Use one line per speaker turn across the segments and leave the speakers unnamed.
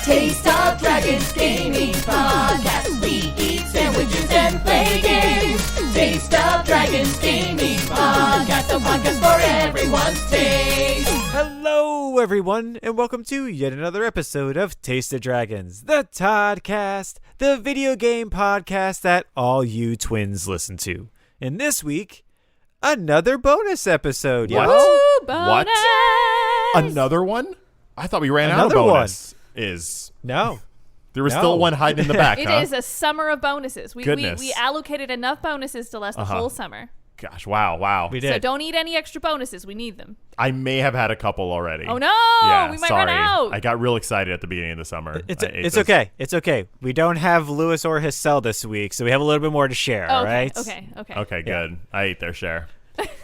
Taste of Dragons Gaming Podcast. We eat sandwiches and play games. Taste of Dragons Gaming Podcast. A podcast for everyone's taste.
Hello, everyone, and welcome to yet another episode of Taste of Dragons, the Toddcast, the video game podcast that all you twins listen to. And this week, another bonus episode.
What?
Y'all.
What? Another one? I thought we ran out of
Another
bonus.
No.
There was still one hiding in the back,
It
huh?
is a summer of bonuses. We allocated enough bonuses to last the whole summer.
Gosh, wow.
We did.
So don't eat any extra bonuses. We need them.
I may have had a couple already.
Oh, no.
Yeah,
We might
sorry.
run out.
I got real excited at the beginning of the summer.
It's okay. It's okay. We don't have Lewis or Hassel this week, so we have a little bit more to share, all right?
Okay.
Okay, good. I ate their share.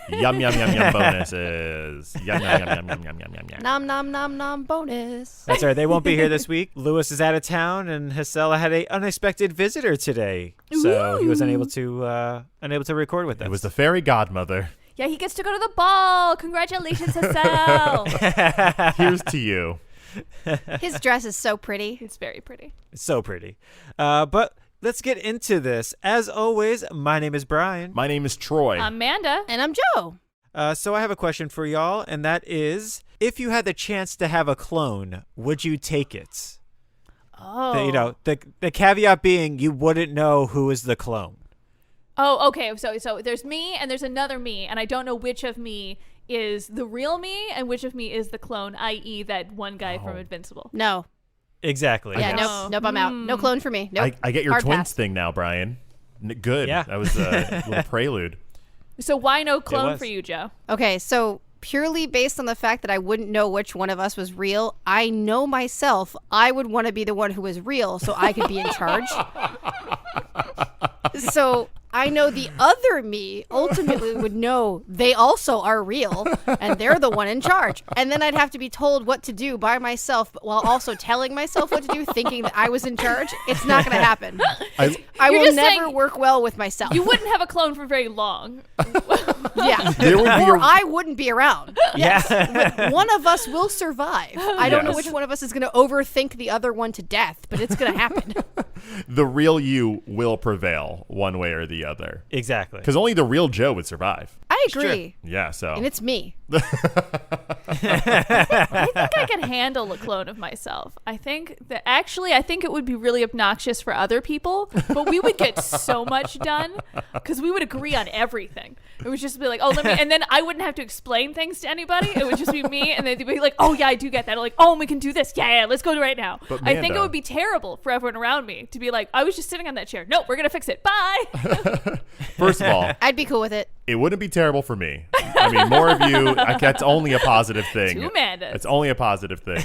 Yum, bonuses. Yum.
Nom bonus.
That's right. They won't be here this week. Lewis is out of town, and Hassel had an unexpected visitor today, so he was unable to record with us.
It was the fairy godmother.
Yeah, he gets to go to the ball. Congratulations, Hassel.
Here's to you.
His dress is so pretty.
It's very pretty.
It's so pretty. But let's get into this. As always, my name is Brian.
My name is Troy.
Amanda.
And I'm Joe.
So I have a question for y'all, and that is, if you had the chance to have a clone, would you take it?
Oh.
The caveat being you wouldn't know who is the clone.
Oh, okay. So there's me and there's another me, and I don't know which of me is the real me and which of me is the clone, i.e. that one guy from Invincible.
No.
Exactly.
Yeah,
Yes.
nope, I'm out. No clone for me. Nope.
I get your
Hard
twins
pass.
thing now, Brian. Good.
Yeah.
That was a little prelude.
So why no clone
was.
for you, Joe?
Okay, so purely based on the fact that I wouldn't know which one of us was real, I know myself I would want to be the one who was real so I could be in charge. So I know the other me ultimately would know they also are real and they're the one in charge. And then I'd have to be told what to do by myself, but while also telling myself what to do, thinking that I was in charge. It's not going to happen. I
You're
will
just
never
saying
work well with myself.
You wouldn't have a clone for very long.
Yeah.
There would be
Or
a-
I wouldn't be around. Yes.
Yeah.
One of us will survive. I don't know
Yes.
which one of us is going to overthink the other one to death, but it's going to happen.
The real you will prevail one way or the other.
Exactly.
Because only the real Joe would survive.
I agree.
Yeah, so.
And it's me.
I think I can handle a clone of myself. I think it would be really obnoxious for other people, but we would get so much done because we would agree on everything. It would just be like, and then I wouldn't have to explain things to anybody. It would just be me, and they'd be like, oh yeah, I do get that. Or like, oh, we can do this. Yeah, let's go right now.
But
I think it
Amanda-
would be terrible for everyone around me to be like, I was just sitting on that chair. Nope, we're gonna fix it. Bye.
First of all,
I'd be cool with it.
it wouldn't be terrible for me. I mean, more of you, that's only a positive thing.
Two Amandas.
It's only a positive thing.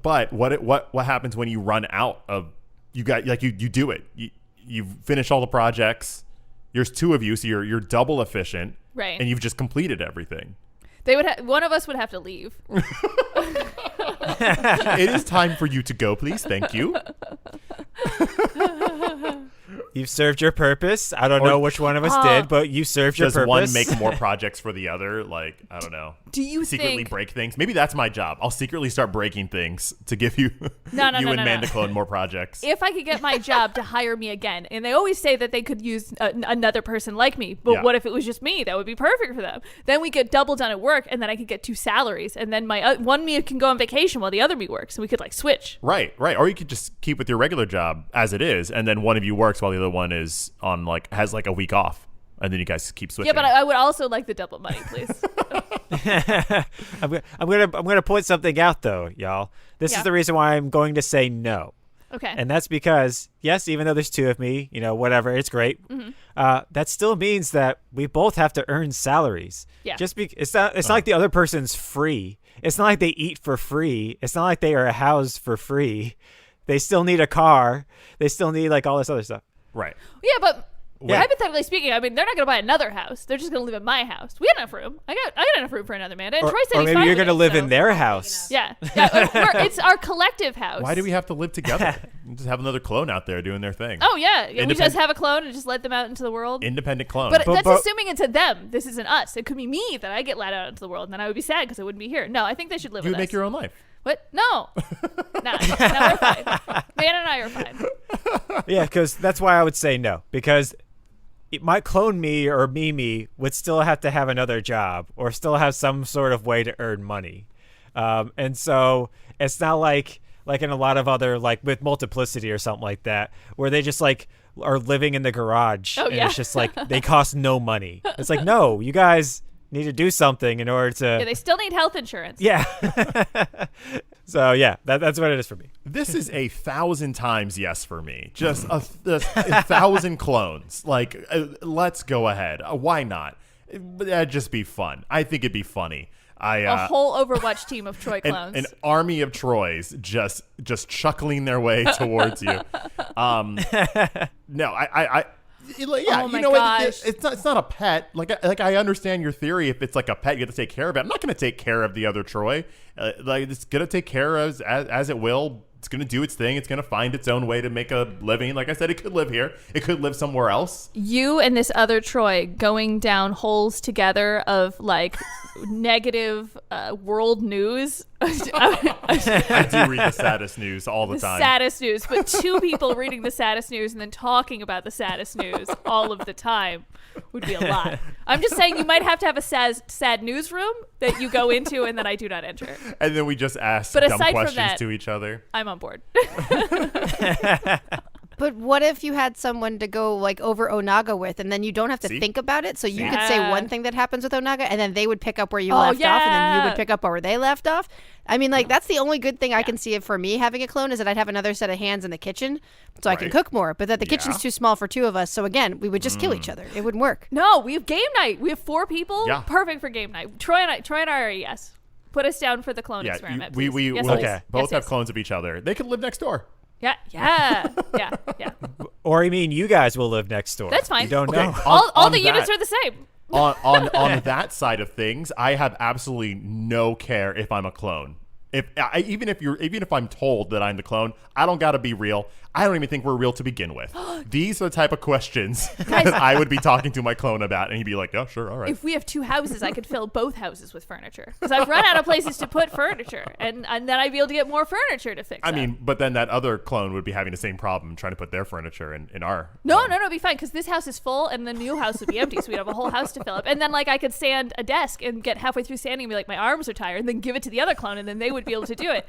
But what happens when you run out of, you do it. You finish all the projects. There's two of you, so you're double efficient.
Right.
And you've just completed everything.
One of us would have to leave.
It is time for you to go, please. Thank you.
You've served your purpose. I don't know which one of us did, but you served your
Does
purpose.
one make more projects for the other? Like, I don't know.
Do you
secretly
think
break things? Maybe that's my job. I'll secretly start breaking things to give you
No,
and
no.
Mandaclone more projects.
if I could get my job to hire me again, and they always say that they could use another person like me, but
Yeah.
what if it was just me? That would be perfect for them. Then we get double done at work, and then I could get 2 salaries, and then my one me can go on vacation while the other me works, and we could like switch.
Right. Or you could just keep with your regular job as it is, and then one of you works while the other one is on has a week off, and then you guys keep switching.
Yeah, but I would also like the double money, please.
I'm gonna point something out though, y'all. This is the reason why I'm going to say no.
Okay.
And that's because, yes, even though there's 2 of me, whatever, it's great.
Mm-hmm.
That still means that we both have to earn salaries.
Yeah.
It's not like the other person's free. It's not like they eat for free. It's not like they are housed for free. They still need a car. They still need like all this other stuff.
Right.
Yeah, but
Wait.
hypothetically speaking, I mean, they're not going to buy another house. They're just going to live in my house. We have enough room. I got enough room for another man. And Troy said
Or
he's
maybe
fine
you're
with
going to
it,
live
so-
in their house.
Yeah. It's our collective house.
Why do we have to live together? Just have another clone out there doing their thing.
Oh yeah, we just have a clone and just let them out into the world.
Independent clone.
But that's assuming it's a them. This isn't us. It could be me that I get let out into the world, and then I would be sad because I wouldn't be here. No, I think they should live
You
with
would make
us.
your own life.
What? No. No, we're fine. Man and I are fine.
Yeah, because that's why I would say no. Because it might clone me or Mimi would still have to have another job or still have some sort of way to earn money. And so it's not like in a lot of other, like with Multiplicity or something like that, where they just like are living in the garage.
Oh,
and
yeah.
it's just like they cost no money. It's like, no, you guys need to do something in order to.
Yeah, they still need health insurance.
Yeah. So yeah, that's what it is for me.
This is 1,000 times yes for me. Just a 1,000 clones. Like, let's go ahead. Why not? That'd just be fun. I think it'd be funny.
A whole Overwatch team of Troy clones.
An army of Troys just chuckling their way towards you. No, yeah,
Oh my
you know
gosh.
it's not a pet. Like I understand your theory. If it's like a pet, you have to take care of it. I'm not going to take care of the other Troy. Like it's going to take care of as it will. It's going to do its thing. It's going to find its own way to make a living. Like I said, it could live here. It could live somewhere else.
You and this other Troy going down holes together of like negative world news.
I do read the saddest news all the time.
Saddest news, but two people reading the saddest news and then talking about the saddest news all of the time would be a lot. I'm just saying you might have to have a sad newsroom that you go into and that I do not enter.
And then we just ask
But
dumb
aside from
questions
that,
to each other.
I'm on board.
But what if you had someone to go like over Onaga with, and then you don't have to
See?
think about it? So you
See?
could say
Yeah.
one thing that happens with Onaga, and then they would pick up where you
Oh,
left off, and then you
yeah.
would pick up where they left off. I mean, like that's the only good thing I can see for me having a clone is that I'd have another set of hands in the kitchen, so I can
Right.
cook more. But that the
Yeah.
kitchen's too small for two of us, so again, we would just kill each other. It wouldn't work.
No, we have game night. We have 4 people.
Yeah.
Perfect for game night. Troy and I are a yes. Put us down for the clone
Yeah,
experiment.
we
please. Yes,
will
please.
Okay.
both
Yes,
have
yes.
clones of each other. They could live next door.
Yeah.
Or you mean you guys will live next door?
That's fine.
You don't
Okay.
know.
All
On
the
that-
units are the same.
on that side of things, I have absolutely no care if I'm a clone. Even if I'm told that I'm the clone, I don't got to be real. I don't even think we're real to begin with. These are the type of questions that I would be talking to my clone about, and he'd be like, "Yeah, sure, all right."
If we have 2 houses, I could fill both houses with furniture because I've run out of places to put furniture, and then I'd be able to get more furniture to fix.
I
up.
mean, but then that other clone would be having the same problem trying to put their furniture in our.
No, it'd be fine because this house is full and the new house would be empty, so we'd have a whole house to fill up. And then like I could sand a desk and get halfway through sanding and be like, my arms are tired, and then give it to the other clone, and then they would be able to do it.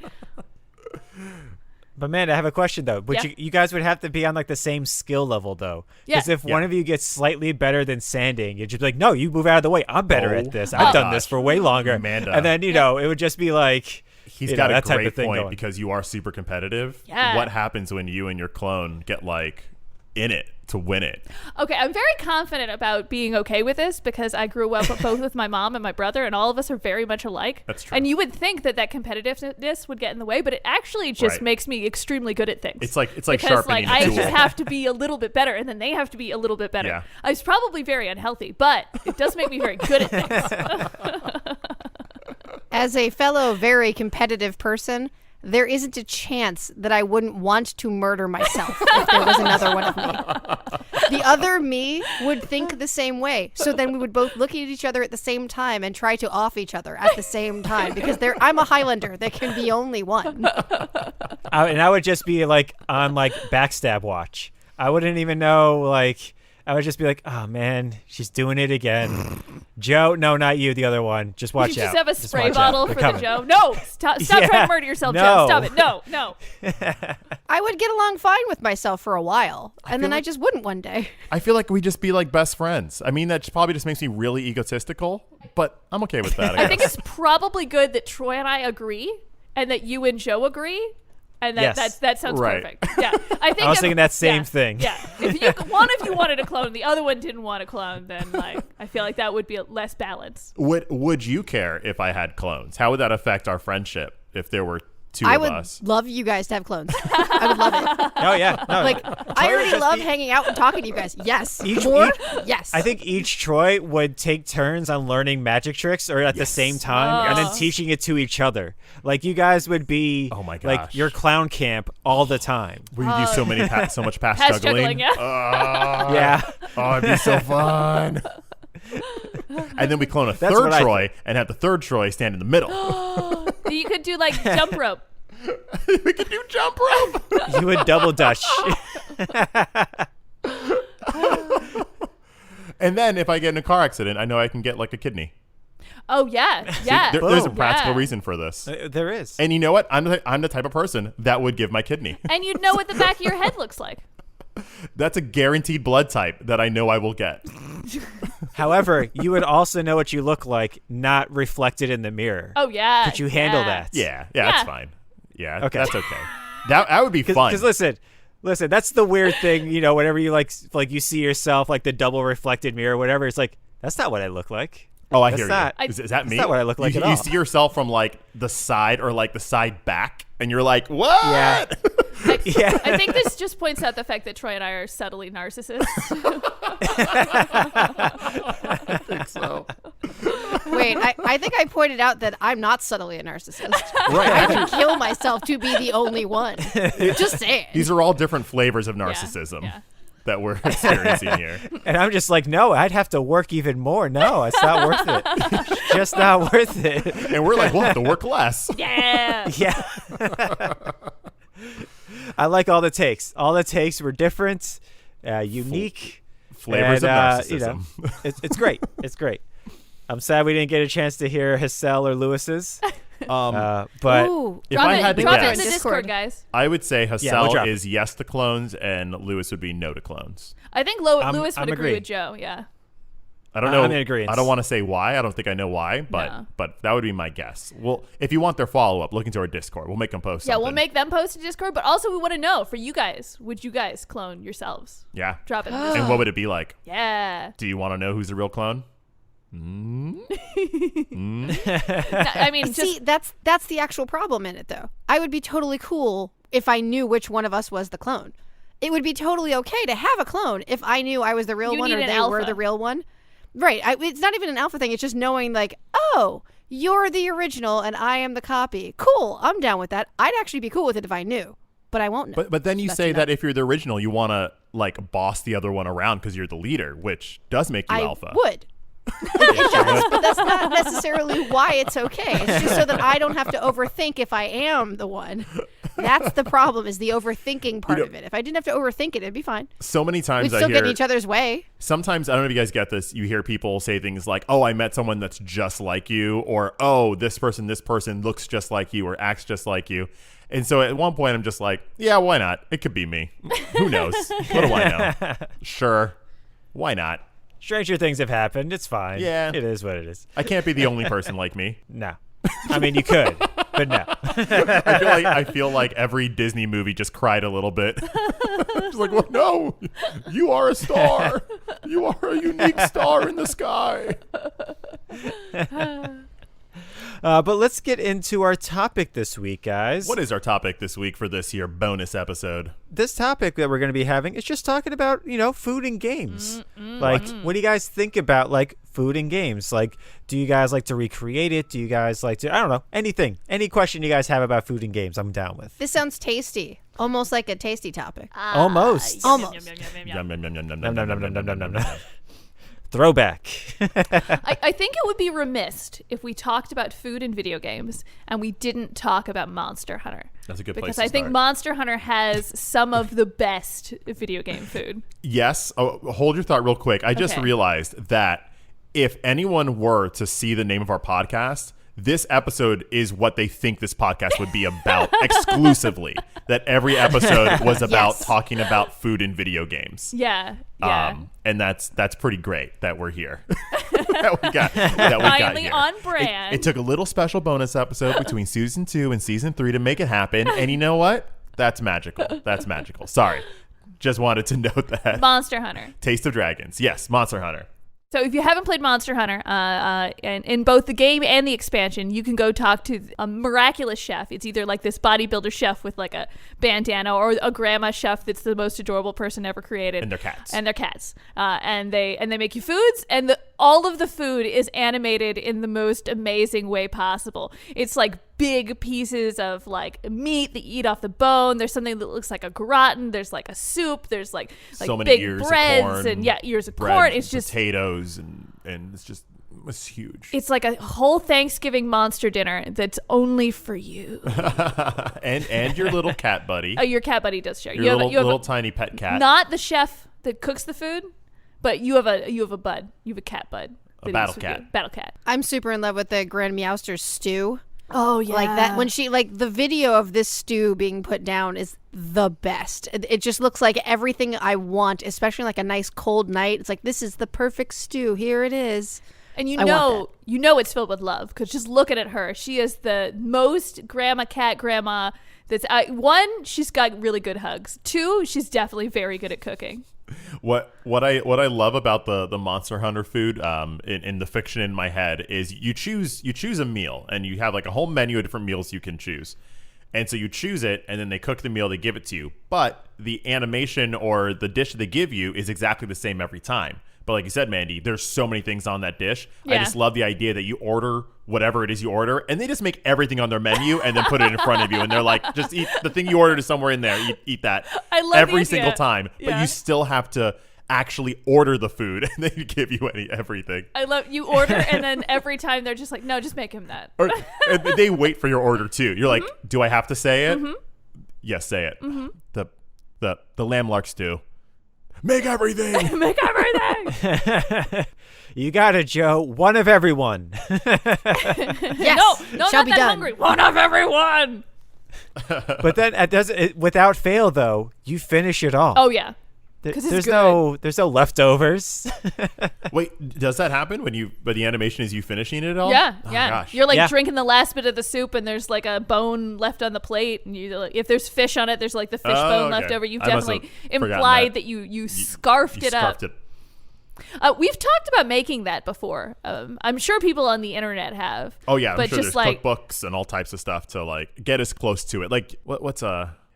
But man, I have a question though. But
Yeah.
you guys would have to be on like the same skill level though.
Yeah.
Because if one
Yeah.
of you gets slightly better than sanding, you'd just be like, no, you move out of the way. I'm better
Oh
at this.
my
I've done this
gosh.
for way longer.
Amanda.
And then, it would just be like,
He's got a
that type
great
of thing
point
going.
because you are super competitive.
Yeah.
What happens when you and your clone get like in it to win it?
Okay, I'm very confident about being okay with this because I grew up both with my mom and my brother, and all of us are very much alike.
That's true.
And you would think that competitiveness would get in the way, but it actually just
Right.
makes me extremely good at things.
It's like
because
sharpening
like
a
I
tool.
just have to be a little bit better, and then they have to be a little bit better.
Yeah.
It's probably very unhealthy, but it does make me very good at things.
As a fellow very competitive person, there isn't a chance that I wouldn't want to murder myself if there was another one of me. The other me would think the same way. So then we would both look at each other at the same time and try to off each other at the same time because I'm a Highlander. There can be only one.
and I would just be like on like backstab watch. I wouldn't even know like. I would just be like, oh man, she's doing it again. Joe, no, not you, the other one. Just watch
You
out.
just have a
Just
spray
watch out.
bottle
They're
for
coming.
the Joe. No, stop
Yeah,
trying to murder yourself,
no.
Joe. Stop it. No.
I would get along fine with myself for a while, and then I just wouldn't one day.
I feel like we'd just be like best friends. I mean, that probably just makes me really egotistical, but I'm okay with that. I
I think
guess.
it's probably good that Troy and I agree, and that you and Joe agree, and that
Yes.
that sounds
Right.
perfect. Yeah, I think
I was
if-
thinking that same
yeah,
thing.
Yeah, if one of you wanted a clone, the other one didn't want a clone, then like I feel like that would be less balance.
Would you care if I had clones? How would that affect our friendship if there were two
I
of
would
us.
love you guys to have clones. I would love it.
Oh yeah, no.
Like, I
would
already
just
love
be-
hanging out and talking to you guys. Yes.
Each-
More?
each-
Yes.
I think each Troy would take turns on learning magic tricks or at the same time and then
Yes.
teaching it to each other. Like you guys would be
Oh my
like
gosh.
your clown camp all the time.
We do so much past
Pass
juggling.
juggling, yeah.
Yeah.
Oh, it'd be so fun. And then we clone a
That's
third
what I
Troy and have the third Troy stand in the middle.
You could do like jump rope.
We could do jump rope.
You would double dutch.
And then if I get in a car accident, I know I can get like a kidney.
Oh yeah, yeah.
There's a
Boom.
practical
Yeah.
reason for this.
There is.
And you know what? I'm the type of person that would give my kidney.
And you'd know what the back of your head looks like.
That's a guaranteed blood type that I know I will get.
However, you would also know what you look like, not reflected in the mirror.
Oh yeah.
Could you handle
yeah.
that?
Yeah,
Yeah.
that's fine. Yeah,
Okay.
that's okay. That would be fun.
Because listen, that's the weird thing. You know, whenever you like you see yourself like the double reflected mirror, whatever. It's like that's not what I look like.
Oh, I
That's
hear
not-
you. Is that me?
not what I look like
you,
at
you
all.
see yourself from like the side or like the side back, and you're like, what?
Yeah. Yeah.
I think this just points out the fact that Troy and I are subtly narcissists.
I think so.
Wait, I think I pointed out that I'm not subtly a narcissist.
Right.
I
Actually,
would kill myself to be the only one. Just saying.
these are all different flavors of narcissism
yeah.
that we're experiencing here.
And I'm just like, no, I'd have to work even more. No, it's not worth it. It's just not worth it.
And we're like, we'll have to work less.
Yeah.
Yeah. I like all the takes. All the takes were different, unique.
Flavors
and,
of narcissism.
You know, it's great. It's great. I'm sad we didn't get a chance to hear Hassel or Lewis's. But
Ooh,
if I had to
drop it in
guess,
the Discord,
Discord.
guys.
I would say
we'll
Hassel
drop
is yes to clones and Lewis would be no to clones.
I think Lewis would
I'm
agree
agreed.
with Joe. Yeah.
I don't know.
I'm in agreement.
I don't want to say why. I don't think I know why, but
No.
but that would be my guess. Well, if you want their follow up, look into our Discord. We'll make them post.
Yeah,
something.
we'll make them post to Discord, but also we want to know for you guys, would you guys clone yourselves?
Yeah.
Drop it. In the
And what would it be like?
yeah.
Do you want to know who's the real clone?
No, I mean, just
See, that's the actual problem in it, though. I would be totally cool if I knew which one of us was the clone. It would be totally okay to have a clone if I knew I was the real
You
one
need
or
an
they were
alpha.
the real one. Right. It's not even an alpha thing. It's just knowing, like, oh, you're the original and I am the copy. Cool. I'm down with that. I'd actually be cool with it if I knew, but I won't know.
But then you
That's
say
enough.
that if you're the original, you want to like boss the other one around because you're the leader, which does make you
I
alpha.
would. It does, but that's not necessarily why it's okay. It's just so that I don't have to overthink if I am the one. That's the problem, is the overthinking part of it. If I didn't have to overthink it, it'd be fine.
So many
We'd
times I
still
hear
get in each other's way.
sometimes, I don't know if you guys get this, you hear people say things like, oh, I met someone that's just like you, or oh, this person looks just like you or acts just like you. And so at one point I'm just like, yeah, why not? It could be me. Who knows? What do I know? Sure. Why not?
stranger things have happened. It's fine.
Yeah.
It is what it is.
I can't be the only person like me.
No. I mean, you could, but no.
I feel like every Disney movie just cried a little bit. It's like, well, no, you are a star. You are a unique star in the sky.
But let's get into our topic this week, guys.
What is our topic this week for this here bonus episode?
This topic that we're going to be having is just talking about, food and games. Like, what do you guys think about, like, food and games? Like, do you guys like to recreate it? Do you guys like to, I don't know, anything. Any question you guys have about food and games, I'm down with.
This sounds tasty. Almost like a tasty topic.
Almost.
Almost.
Yum, yum, yum, yum, yum,
Nom, nom, nom, nom, nom, nom, nom, nom.
yum.
Throwback.
I think it would be remiss if we talked about food and video games and we didn't talk about Monster Hunter.
That's a good place
Because
to
I think
start.
Monster Hunter has some of the best video game food.
Yes. Oh, hold your thought real quick. I just
Okay.
realized that if anyone were to see the name of our podcast, this episode is what they think this podcast would be about exclusively. That every episode was about
Yes.
talking about food and video games.
Yeah. Yeah.
And that's pretty great that we're here. that we got
Finally
here.
on brand.
It took a little special bonus episode between season 2 and season 3 to make it happen. And you know what? That's magical. That's magical. Sorry. Just wanted to note that.
Monster Hunter.
Taste of Dragons. Yes, Monster Hunter.
So if you haven't played Monster Hunter, and in both the game and the expansion, you can go talk to a miraculous chef. It's either like this bodybuilder chef with like a bandana, or a grandma chef that's the most adorable person ever created.
And their cats.
And they make you foods, and all of the food is animated in the most amazing way possible. It's like big pieces of like meat that you eat off the bone. There's something that looks like a gratin. There's like a soup. There's like
so many
big
ears
breads
of corn,
and ears of
bread,
corn. It's just
potatoes and it's huge.
It's like a whole Thanksgiving monster dinner that's only for you.
and your little cat buddy.
Oh, your cat buddy does share.
Your
You have
little tiny pet cat.
Not the chef that cooks the food, but you have a bud. You have a cat bud.
A battle cat.
Battle cat.
I'm super in love with the Grand Meowster's stew.
Oh yeah,
Like that when she like the video of this stew being put down is the best. It just looks like everything I want, especially like a nice cold night. It's like, this is the perfect stew. Here it is.
And
I want
you know it's filled with love, because just looking at her, she is the most grandma cat grandma. That's one, she's got really good hugs. Two, she's definitely very good at cooking.
What I love about the Monster Hunter food in the fiction in my head is you choose a meal, and you have like a whole menu of different meals you can choose. And so you choose it, and then they cook the meal, they give it to you. But the animation or the dish they give you is exactly the same every time. But like you said, Mandy, there's so many things on that dish.
Yeah.
I just love the idea that you order whatever it is you order, and they just make everything on their menu and then put it in front of you. And they're like, just eat the thing you ordered is somewhere in there. Eat that.
I love
every
the
single
idea.
time.
Yeah.
But you still have to actually order the food, and they give you everything.
I love you order, and then every time they're just like, no, just make him that.
Or and they wait for your order too. You're like, do I have to say it? Yes, say it. The lamb lark stew. Make everything.
Make everything.
You got it, Joe. One of everyone.
Yes.
No,
shall
not
be
that
done.
hungry. One of everyone.
But then without fail, though, you finish it all.
Oh yeah. 'Cause it's
There's no leftovers.
Wait, does that happen but the animation is you finishing it all?
Yeah,
Oh,
yeah.
gosh.
You're like
Yeah.
drinking the last bit of the soup, and there's like a bone left on the plate, and if there's fish on it, there's like the fish bone left
okay.
over. You've
I must
definitely
have forgotten
implied
that.
that you scarfed
You
it up.
scarfed it.
We've talked about making that before. I'm sure people on the internet have.
Oh yeah, I'm
but
sure
just
there's
like
cookbooks and all types of stuff to like get as close to it. Like what's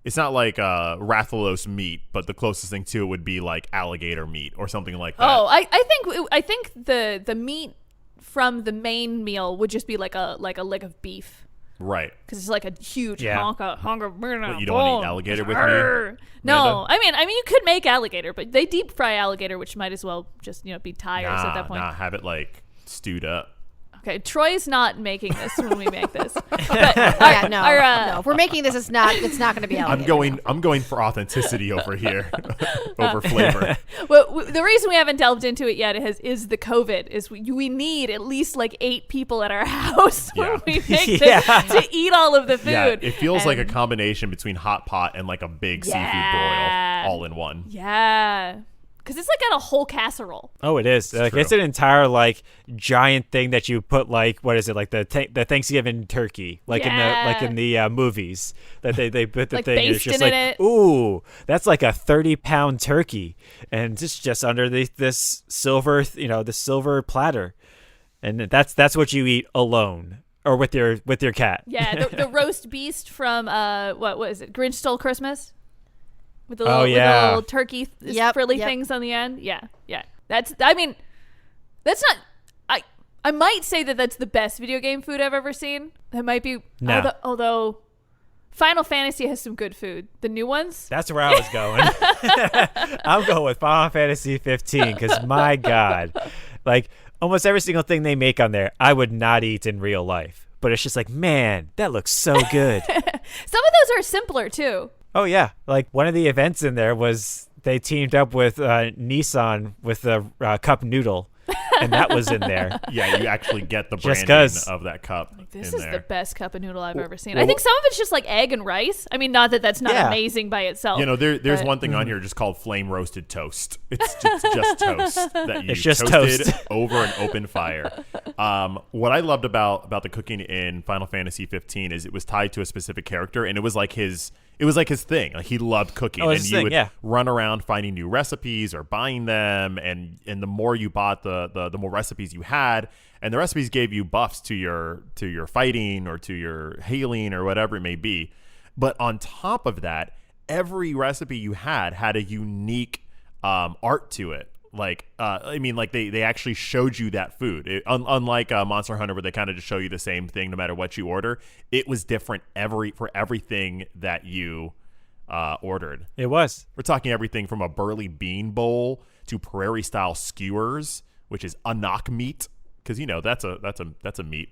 it's not like Rathalos meat, but the closest thing to it would be like alligator meat or something like that.
oh, I think the meat from the main meal would just be like a leg of beef.
Right.
Because it's like a huge
Yeah.
honk of
But you don't want to eat alligator with me?
Arrgh. No,
Amanda?
I mean, you could make alligator, but they deep fry alligator, which might as well just be tires at that point.
Nah, have it like stewed up.
Okay, Troy's not making this when we make this. But
Yeah, no.
our,
If we're making this, it's not going to be alligator.
I'm going for authenticity over here, over flavor.
Well, the reason we haven't delved into it yet is the COVID. Is we need at least like 8 people at our house when
Yeah.
we make
Yeah.
this to eat all of the food.
Yeah, it feels like a
And-
combination between hot pot and like a big seafood
Yeah.
broil all in one.
Yeah, because it's like got a whole casserole.
Oh, it is. Like
true.
it's an entire like giant thing that you put like what is it like the Thanksgiving turkey in the movies that they put the
Like
thing. It's just
basting
like
in it.
ooh, that's like a 30-pound turkey, and it's just under this silver the silver platter, and that's what you eat alone or with your cat.
Yeah, the roast beast from what was it? Grinch Stole Christmas. With the
Oh,
little,
yeah.
with the little turkey frilly
yep.
things on the end. Yeah. That's not. I might say that's the best video game food I've ever seen. That might be.
No.
Although Final Fantasy has some good food. The new ones.
That's where I was going. I'm going with Final Fantasy 15 because my God, like almost every single thing they make on there, I would not eat in real life. But it's just like, man, that looks so good.
Some of those are simpler too.
Oh yeah, like one of the events in there was they teamed up with Nissan with the cup noodle, and that was in there.
Yeah, you actually get the
Just
branding
'cause.
of that cup
This
in
is
there.
the best cup of noodle I've ever seen.
well,
I think some of it's just like egg and rice. I mean, not that that's not
Yeah.
amazing by itself.
There's
but-
one thing on here just called flame roasted toast. It's just toast that you
It's just
toasted
toast.
over an open fire. What I loved about the cooking in Final Fantasy 15 is it was tied to a specific character, and it was like it was like his thing. Like he loved cooking,
Oh,
and
his
you
thing,
would
yeah.
run around finding new recipes or buying them, and the more you bought, the more recipes you had, and the recipes gave you buffs to your fighting or to your healing or whatever it may be. But on top of that, every recipe you had a unique art to it. Like, they actually showed you that food. Unlike Monster Hunter, where they kind of just show you the same thing no matter what you order, it was different for everything that you ordered.
It was.
We're talking everything from a burly bean bowl to prairie-style skewers, which is anak meat, because that's a meat.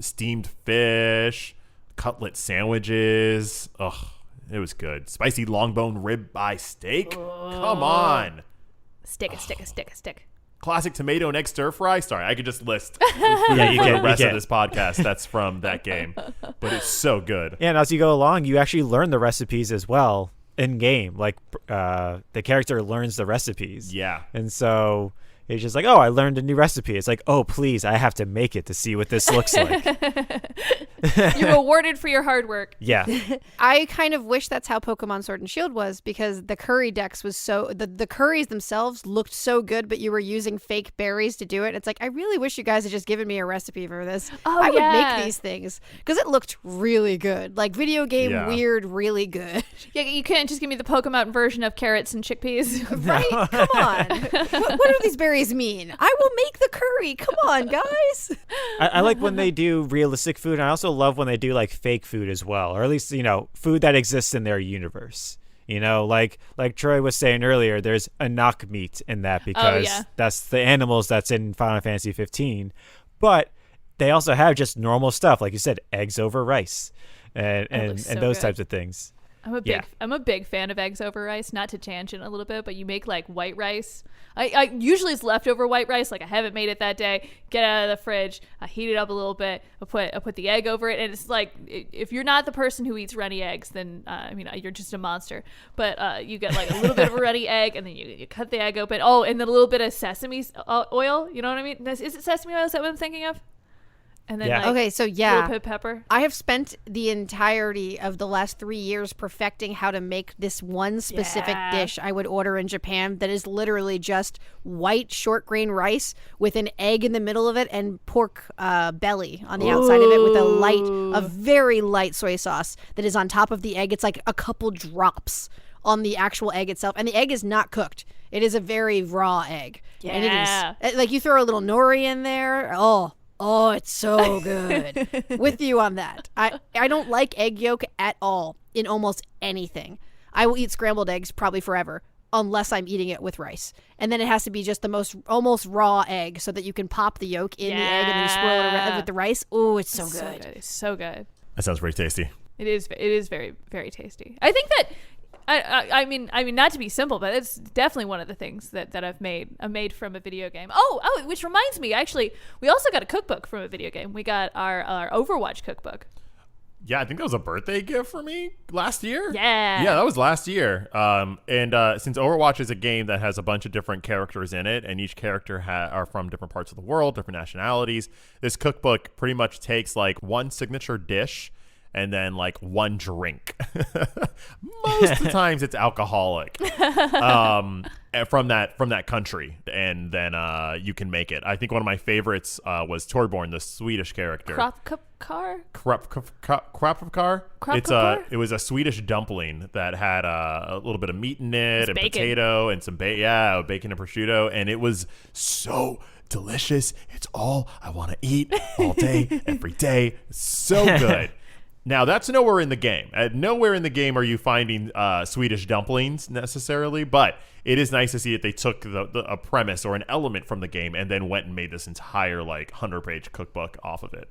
Steamed fish, cutlet sandwiches. Ugh, it was good. Spicy longbone ribeye steak. Come on.
Stick.
Classic tomato and egg stir fry. Sorry, I could just list
Yeah, you
for
can.
the rest
you
of
can.
this podcast. That's from that game, but it's so good.
And as you go along, you actually learn the recipes as well in game. Like the character learns the recipes.
Yeah.
And so it's just like, oh, I learned a new recipe. It's like, oh, please, I have to make it to see what this looks like.
You're rewarded for your hard work.
Yeah.
I kind of wish that's how Pokemon Sword and Shield was, because the curry decks was so the curries themselves looked so good, but you were using fake berries to do it. It's like, I really wish you guys had just given me a recipe for this. I would make these things because it looked really good, like video game weird, really good.
Yeah, you couldn't just give me the Pokemon version of carrots and chickpeas.
Right? Come on. What do these berries mean? I will make the curry. Come on, guys.
I like when they do realistic food, and I also love when they do like fake food as well, or at least food that exists in their universe. Like Troy was saying earlier, there's anak meat in that because that's the animals that's in Final Fantasy 15. But they also have just normal stuff, like you said, eggs over rice, and those types of things.
I'm a big fan of eggs over rice. Not to tangent a little bit, but you make like white rice. I usually it's leftover white rice. Like I haven't made it that day. Get it out of the fridge. I heat it up a little bit. I put the egg over it, and it's like if you're not the person who eats runny eggs, then you're just a monster. But you get like a little bit of a runny egg, and then you cut the egg open. Oh, and then a little bit of sesame oil. You know what I mean? Is it sesame oil? Is that what I'm thinking of? And then
Okay, so
a little bit of pepper.
I have spent the entirety of the last 3 years perfecting how to make this one specific dish I would order in Japan that is literally just white short grain rice with an egg in the middle of it and pork belly on the outside of it with a very light soy sauce that is on top of the egg. It's like a couple drops on the actual egg itself, and the egg is not cooked. It is a very raw egg.
Yeah.
And it is like you throw a little nori in there. Oh, it's so good. With you on that. I don't like egg yolk at all in almost anything. I will eat scrambled eggs probably forever unless I'm eating it with rice. And then it has to be just the most almost raw egg so that you can pop the yolk in the egg and then you swirl it around with the rice. Oh, it's so good.
It's so good.
That sounds pretty tasty.
It is very, very tasty. I think that I mean, not to be simple, but it's definitely one of the things that I've made from a video game. Oh, which reminds me, actually, we also got a cookbook from a video game. We got our Overwatch cookbook.
Yeah, I think that was a birthday gift for me last year.
Yeah,
that was last year. And since Overwatch is a game that has a bunch of different characters in it, and each character are from different parts of the world, different nationalities, this cookbook pretty much takes like one signature dish and then like one drink. Most of the times it's alcoholic from that country, and then you can make it. I think one of my favorites was Torbjorn, the Swedish character. Krapkar? It was a Swedish dumpling that had a little bit of meat in it and
bacon.
potato and some bacon and prosciutto, and it was so delicious. It's all I want to eat all day, every day. So good. Now, that's nowhere in the game. Nowhere in the game are you finding Swedish dumplings necessarily, but it is nice to see that they took a premise or an element from the game and then went and made this entire 100-page cookbook off of it.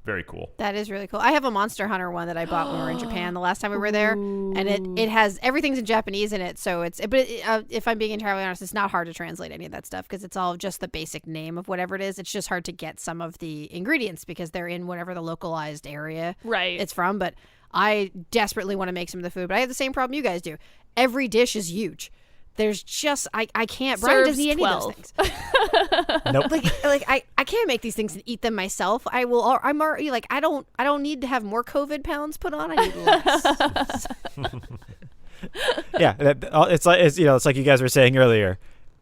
Very cool.
That is really cool. I have a Monster Hunter one that I bought when we were in Japan the last time we were there, and it has everything's in Japanese in it. So if I'm being entirely honest, it's not hard to translate any of that stuff because it's all just the basic name of whatever it is. It's just hard to get some of the ingredients because they're in whatever the localized area it's from. But I desperately want to make some of the food, but I have the same problem you guys do. Every dish is huge. there's just I can't. Brian doesn't eat any of those things.
Nope.
I can't make these things and eat them myself. I'm already like I don't need to have more COVID pounds put on. I need less.
Yeah, it's like you guys were saying earlier.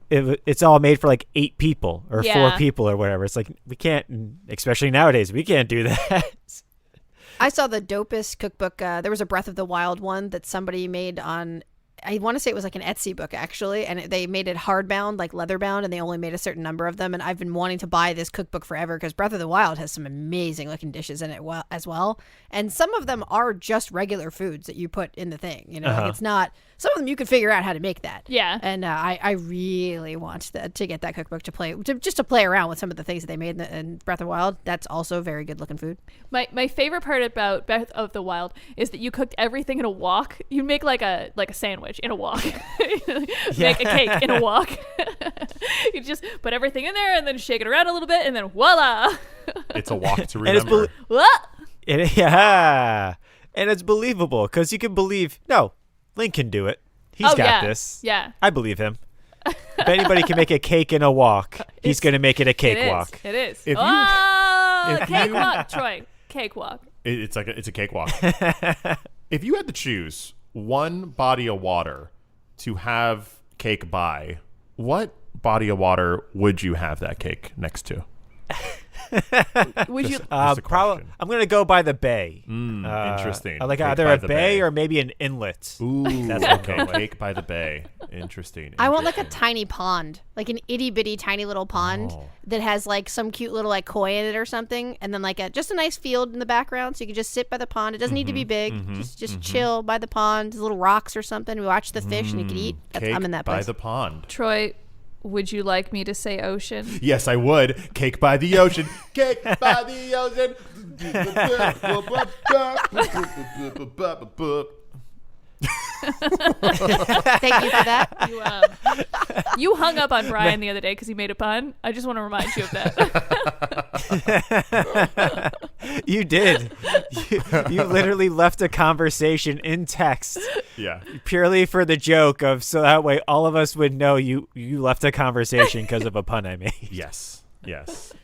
It's all made for like 8 people or 4 people or whatever. It's like we can't, especially nowadays, we can't do that.
I saw the dopest cookbook. There was a Breath of the Wild one that somebody made on, I want to say it was like an Etsy book actually, and they made it hardbound, like leather bound, and they only made a certain number of them. And I've been wanting to buy this cookbook forever because Breath of the Wild has some amazing looking dishes in it as well. And some of them are just regular foods that you put in the thing. You know, like it's not. Some of them you can figure out how to make that.
Yeah.
And I really want to get that cookbook to play around with some of the things that they made in Breath of the Wild. That's also very good looking food.
My favorite part about Breath of the Wild is that you cooked everything in a wok. You make like a sandwich in a wok. Make a cake in a wok. You just put everything in there and then shake it around a little bit and then voila.
It's a walk to remember.
What?
Yeah. And it's believable because you can believe, no, Link can do it. He's got this.
Yeah.
I believe him. If anybody can make a cake in a wok, he's going to make it a cakewalk.
It is.
If
Cakewalk, Troy. Cakewalk.
It's a cakewalk. If you had to choose one body of water to have cake by, what body of water would you have that cake next to?
Would you?
Probably. I'm gonna go by the bay.
Interesting.
Like
Cake
either
by
a
the
bay or maybe an inlet.
Ooh,
That's
okay. Cake by the bay. Interesting.
I want like a tiny pond, like an itty bitty tiny little pond that has like some cute little like koi in it or something, and then like just a nice field in the background, so you can just sit by the pond. It doesn't need to be big. Just chill by the pond, little rocks or something. We watch the fish and you can eat. I'm in that place.
By the pond.
Troy, would you like me to say ocean?
Yes, I would. Cake by the ocean. Cake by the ocean.
Thank you for that.
You hung up on Brian the other day because he made a pun. I just want to remind you of that.
You did. You literally left a conversation in text.
Yeah.
Purely for the joke of, so that way all of us would know you left a conversation because of a pun I made.
Yes.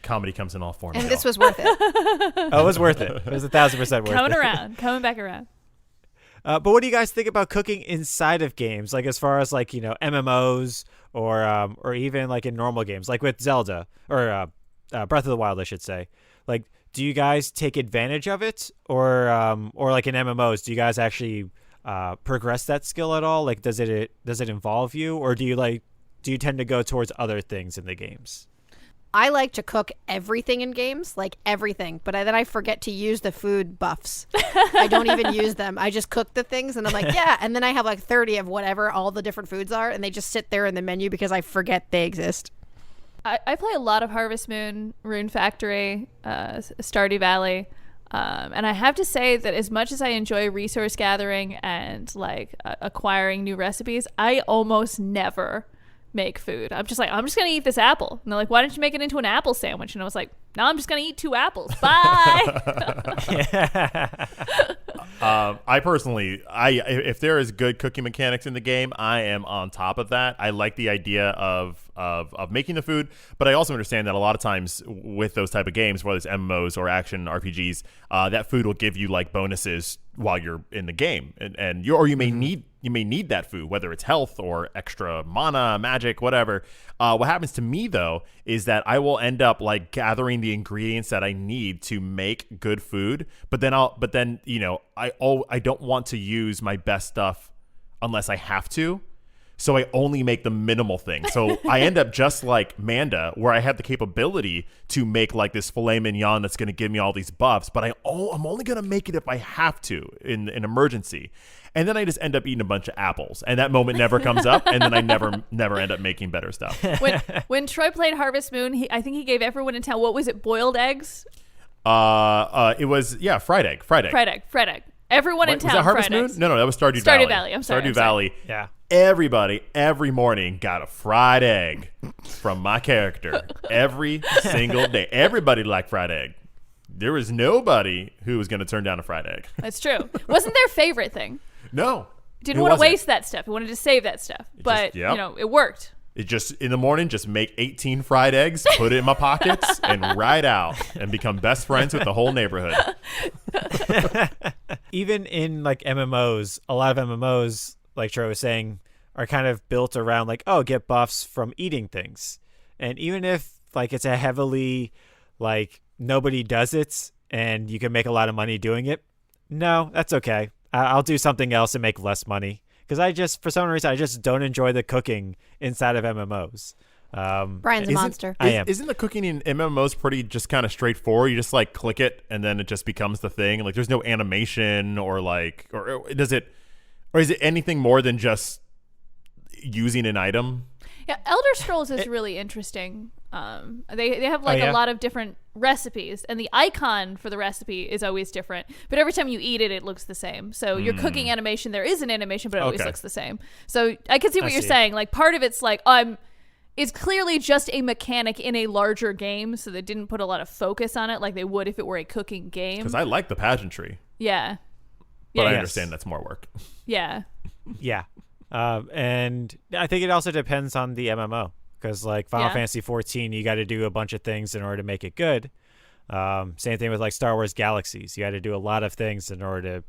Comedy comes in all forms.
And this was worth it.
Oh, it was worth it. It was 1,000% worth it.
Coming back around.
But what do you guys think about cooking inside of games? Like as far as like, MMOs or even like in normal games, like with Zelda or Breath of the Wild, I should say. Like, do you guys take advantage of it, or like in MMOs, do you guys actually progress that skill at all? Like, does it involve you, or do you tend to go towards other things in the games?
I like to cook everything in games, like everything, but then I forget to use the food buffs. I don't even use them. I just cook the things, and I'm like, yeah, and then I have like 30 of whatever all the different foods are, and they just sit there in the menu because I forget they exist.
I play a lot of Harvest Moon, Rune Factory, Stardew Valley, and I have to say that as much as I enjoy resource gathering and like acquiring new recipes, I almost never make food. I'm just gonna eat this apple, and they're like, why don't you make it into an apple sandwich? And I was like, no, I'm just gonna eat 2 apples. Bye.
I personally, if there is good cooking mechanics in the game, I am on top of that. I like the idea of making the food, but I also understand that a lot of times with those type of games, whether it's MMOs or action RPGs, that food will give you like bonuses while you're in the game, and you may need that food, whether it's health or extra mana, magic, whatever. What happens to me though is that I will end up like gathering the ingredients that I need to make good food, but then I don't want to use my best stuff unless I have to. So I only make the minimal thing. So I end up just like Manda, where I have the capability to make like this filet mignon that's going to give me all these buffs, but I'm only going to make it if I have to in an emergency. And then I just end up eating a bunch of apples, and that moment never comes up, and then I never end up making better stuff.
When Troy played Harvest Moon, I think he gave everyone in town, what was it, boiled eggs?
It was fried egg.
Fried egg. Everyone in town.
Was that Harvest
fried
Moon?
eggs.
No, that was Stardew Valley.
Stardew Valley. I'm sorry.
Stardew Valley.
Yeah.
Everybody, every morning, got a fried egg from my character every single day. Everybody liked fried egg. There was nobody who was going to turn down a fried egg.
That's true. Wasn't their favorite thing?
No.
Didn't
Who
want to
was it?
waste that stuff. He wanted to save that stuff. But,
yep.
it worked.
It just in the morning, just make 18 fried eggs, put it in my pockets, and ride out and become best friends with the whole neighborhood.
Even in like MMOs, a lot of MMOs, like Troy was saying, are kind of built around like, oh, get buffs from eating things. And even if like it's a heavily like nobody does it and you can make a lot of money doing it, no, that's okay. I'll do something else and make less money. Because for some reason, I just don't enjoy the cooking inside of MMOs.
Brian's a monster.
I am.
Isn't the cooking in MMOs pretty just kind of straightforward? You just like click it and then it just becomes the thing. Like there's no animation or is it anything more than just using an item?
Yeah, Elder Scrolls is really interesting. They have like a lot of different recipes, and the icon for the recipe is always different. But every time you eat it, it looks the same. So your cooking animation, there is an animation, but it always looks the same. So I can see what you're saying. Like part of it's like it's clearly just a mechanic in a larger game, so they didn't put a lot of focus on it like they would if it were a cooking game.
Because I like the pageantry.
Yeah.
But I
yes.
understand that's more work.
Yeah.
Yeah. And I think it also depends on the MMO. Because like Final Fantasy 14, you got to do a bunch of things in order to make it good. Same thing with like Star Wars Galaxies. You got to do a lot of things in order to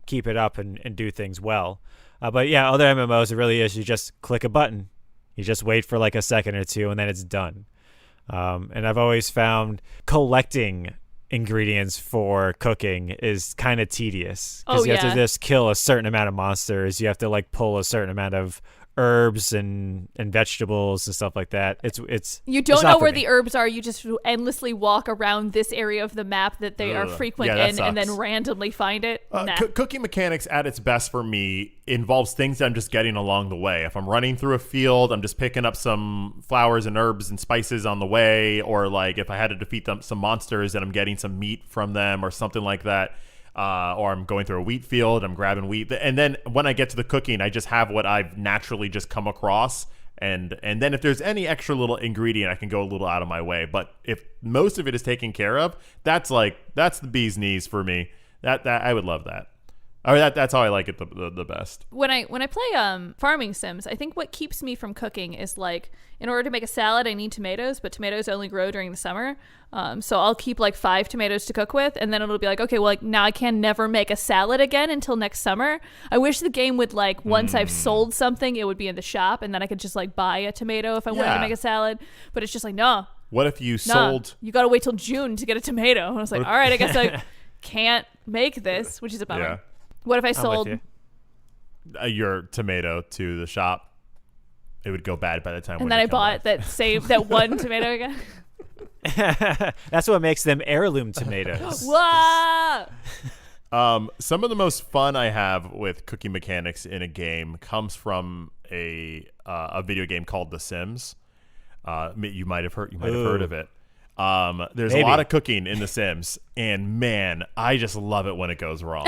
keep it up and do things well. But yeah, other MMOs, it really is you just click a button. You just wait for like a second or two and then it's done. And I've always found collecting ingredients for cooking is kind of tedious. Because you have to just kill a certain amount of monsters. You have to like pull a certain amount of herbs and vegetables and stuff like that. It's
you don't know where the herbs are. You just endlessly walk around this area of the map that they are frequent in and then randomly find it.
Cooking mechanics at its best for me involves things that I'm just getting along the way. If I'm running through a field, I'm just picking up some flowers and herbs and spices on the way, or like if I had to defeat some monsters and I'm getting some meat from them or something like that. Or I'm going through a wheat field, I'm grabbing wheat. And then when I get to the cooking, I just have what I've naturally just come across. And then if there's any extra little ingredient, I can go a little out of my way. But if most of it is taken care of, that's the bee's knees for me. That I would love that. I mean, that's how I like it the best.
When I play farming sims, I think what keeps me from cooking is like, in order to make a salad, I need tomatoes, but tomatoes only grow during the summer. So I'll keep like 5 tomatoes to cook with, and then it'll be like, okay, well, like now I can never make a salad again until next summer. I wish the game would like, once I've sold something, it would be in the shop, and then I could just like buy a tomato if I wanted to make a salad. But it's just like, no.
What if you sold?
You got to wait till June to get a tomato. And I was like, all right, I guess I can't make this, which is a bummer.
Yeah.
What if I sold
your tomato to the shop? It would go bad by the time.
And then I bought that one tomato again.
That's what makes them heirloom tomatoes.
Whoa!
Some of the most fun I have with cooking mechanics in a game comes from a video game called The Sims. You might have heard of it. There's a lot of cooking in The Sims, and man, I just love it when it goes wrong.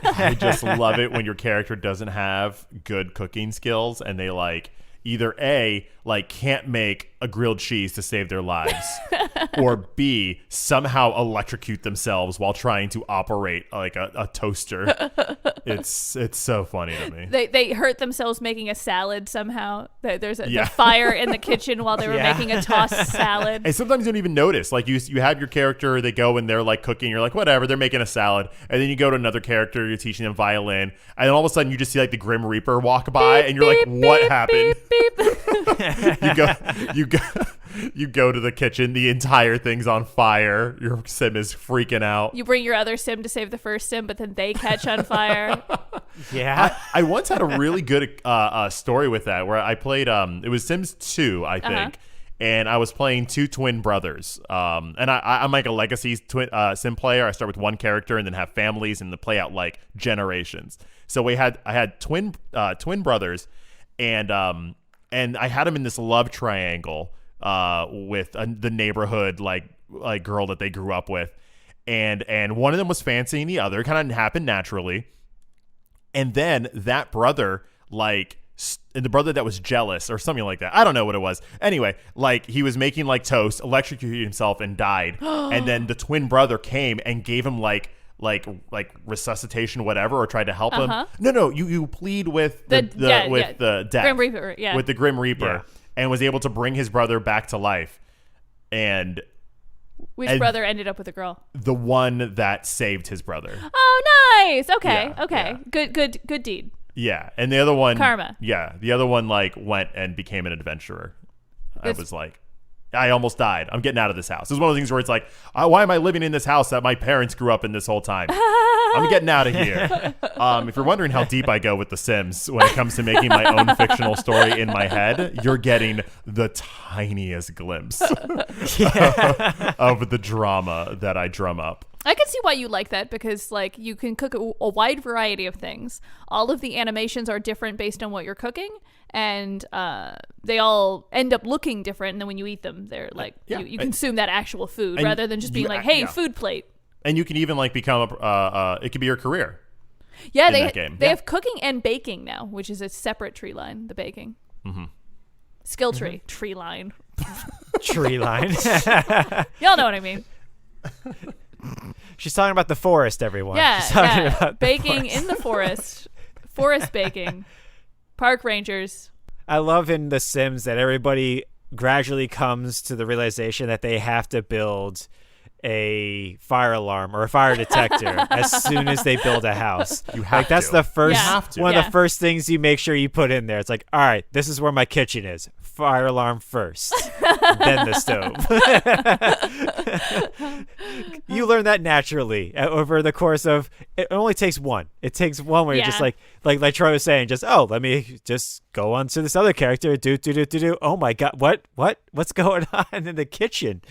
I just love it when your character doesn't have good cooking skills and they like either A, like can't make a grilled cheese to save their lives, or B, somehow electrocute themselves while trying to operate like a toaster. It's so funny to me.
They hurt themselves making a salad somehow. There's a fire in the kitchen while they were making a tossed salad.
And sometimes you don't even notice. Like you have your character, they go and they're like cooking. You're like, whatever, they're making a salad. And then you go to another character, you're teaching them violin. And then all of a sudden you just see like the Grim Reaper walk by and you're like, what happened? You go to the kitchen, the entire thing's on fire. Your sim is freaking out.
You bring your other sim to save the first sim, but then they catch on fire.
Yeah.
I once had a really good story with that where I played it was Sims 2, I think. And I was playing 2 twin brothers. And I'm like a legacy sim player. I start with one character and then have families and play out like generations. So I had twin brothers, and I had them in this love triangle with the neighborhood like girl that they grew up with, and one of them was fancying the other. It kind of happened naturally, and then that brother the brother that was jealous or something like that. I don't know what it was. Anyway, like he was making like toast, electrocuted himself and died, and then the twin brother came and gave him like like resuscitation, whatever, or tried to help him. No, you plead with the death,
Grim Reaper,
with the Grim Reaper,
Yeah.
and was able to bring his brother back to life. And
Which brother ended up with a girl?
the one that saved his brother.
Oh, nice. Okay,
Yeah,
okay.
yeah.
Good deed.
Yeah, and the other one,
Karma.
Yeah, the other one like went and became an adventurer. I was like, I almost died. I'm getting out of this house. It's one of the things where it's like, why am I living in this house that my parents grew up in this whole time? I'm getting out of here. If you're wondering how deep I go with The Sims when it comes to making my own fictional story in my head, you're getting the tiniest glimpse of the drama that I drum up.
I can see why you like that because, like, you can cook a wide variety of things. All of the animations are different based on what you're cooking, and they all end up looking different. And then when you eat them, they're like you consume that actual food rather than just being like, "Hey, food plate."
And you can even like become it could be your career.
Yeah,
they
have cooking and baking now, which is a separate tree line. The baking, skill tree, tree line,
Tree line.
y'all know what I mean.
She's talking about the forest, everyone.
Yeah,
She's talking about the
baking
forest.
in the forest baking, park rangers.
I love in The Sims that everybody gradually comes to the realization that they have to build a fire alarm or a fire detector as soon as they build a house.
You have
that's
to.
the first
You have to.
one of
Yeah.
the first things you make sure you put in there. It's like, all right, this is where my kitchen is. Fire alarm first, then the stove. You learn that naturally over the course of. It only takes one. It takes one where you're just like Troy was saying, just let me just go on to this other character. Do. Oh my god, what's going on in the kitchen?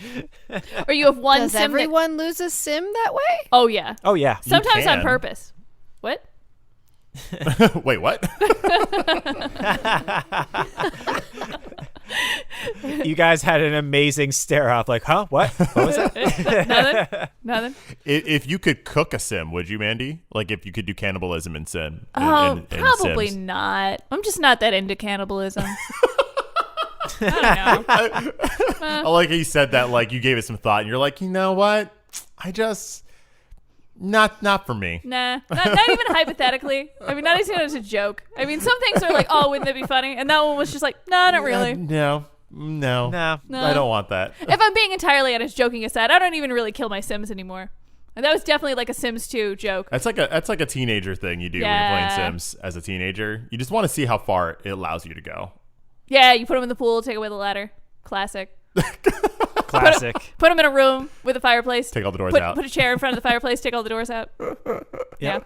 Or you have one
Does
sim that-
everyone lose a sim that way?
Oh yeah.
Oh yeah.
Sometimes on
can.
purpose. What?
Wait, what?
You guys had an amazing stare off. Like, huh? What? What was that?
Nothing.
If you could cook a sim, would you, Mandy? Like if you could do cannibalism in Sim? in
Probably
Sims.
not. I'm just not that into cannibalism. I don't know.
I like how you said that. Like you gave it some thought, and you're like, you know what? I just not for me.
Nah, not even hypothetically. I mean, not even as a joke. I mean, some things are like, oh, wouldn't that be funny? And that one was just like, no, not really.
No.
No.
I don't want that.
If I'm being entirely honest, joking aside, I don't even really kill my Sims anymore. And that was definitely like a Sims 2 joke.
That's like a teenager thing you do when you're playing Sims as a teenager. You just want to see how far it allows you to go.
Yeah, you put them in the pool, take away the ladder. Classic.
Classic.
Put them in a room with a fireplace.
Take all the doors out.
Put a chair in front of the fireplace. Take all the doors out.
Yeah.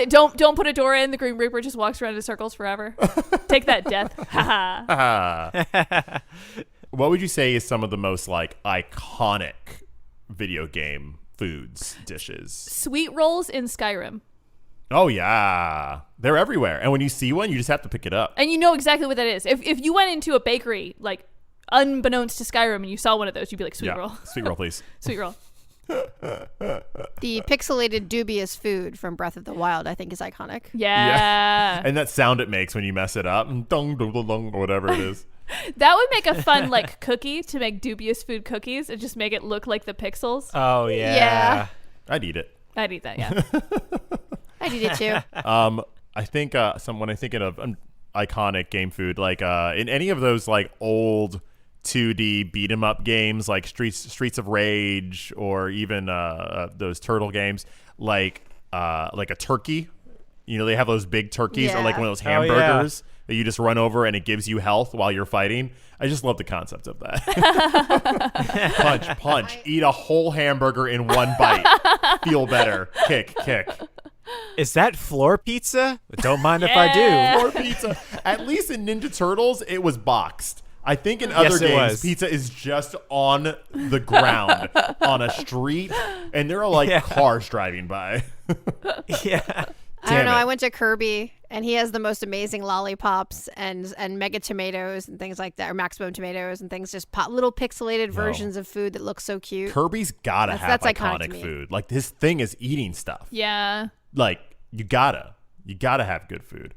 Don't put a door in. The Green Reaper just walks around in circles forever. Take that, death.
What would you say is some of the most like iconic video game foods, dishes?
Sweet rolls in Skyrim.
Oh yeah, they're everywhere. And when you see one, you just have to pick it up.
And you know exactly what that is. If you went into a bakery, like unbeknownst to Skyrim, and you saw one of those, you'd be like, sweet roll.
Sweet roll, please.
Sweet roll.
The pixelated dubious food from Breath of the Wild, I think, is iconic.
Yeah.
And that sound it makes when you mess it up, dong, dong, dong, dong, or whatever it is.
That would make a fun like cookie to make dubious food cookies and just make it look like the pixels.
Oh yeah.
Yeah.
I'd eat it.
I'd eat that, yeah.
I did it too.
I think when I'm thinking of iconic game food, like in any of those like old 2D beat 'em up games like Streets of Rage, or even those turtle games, like a turkey. You know, they have those big turkeys, or like one of those
Oh, yeah.
hamburgers that you just run over and it gives you health while you're fighting. I just love the concept of that. punch, eat a whole hamburger in one bite. Feel better. Kick.
Is that floor pizza? Don't mind if I
Yeah.
do.
Or pizza. At least in Ninja Turtles, it was boxed. I think in other
Yes, it
games,
was.
pizza is just on the ground on a street, and there are like cars driving by.
Yeah.
I don't know.
it.
I went to Kirby, and he has the most amazing lollipops and mega tomatoes and things like that, or maximum tomatoes and things. Just little pixelated versions of food that look so cute.
Kirby's gotta have
That's iconic to
iconic
me.
food. Like this thing is eating stuff.
Yeah.
Like you gotta have good food.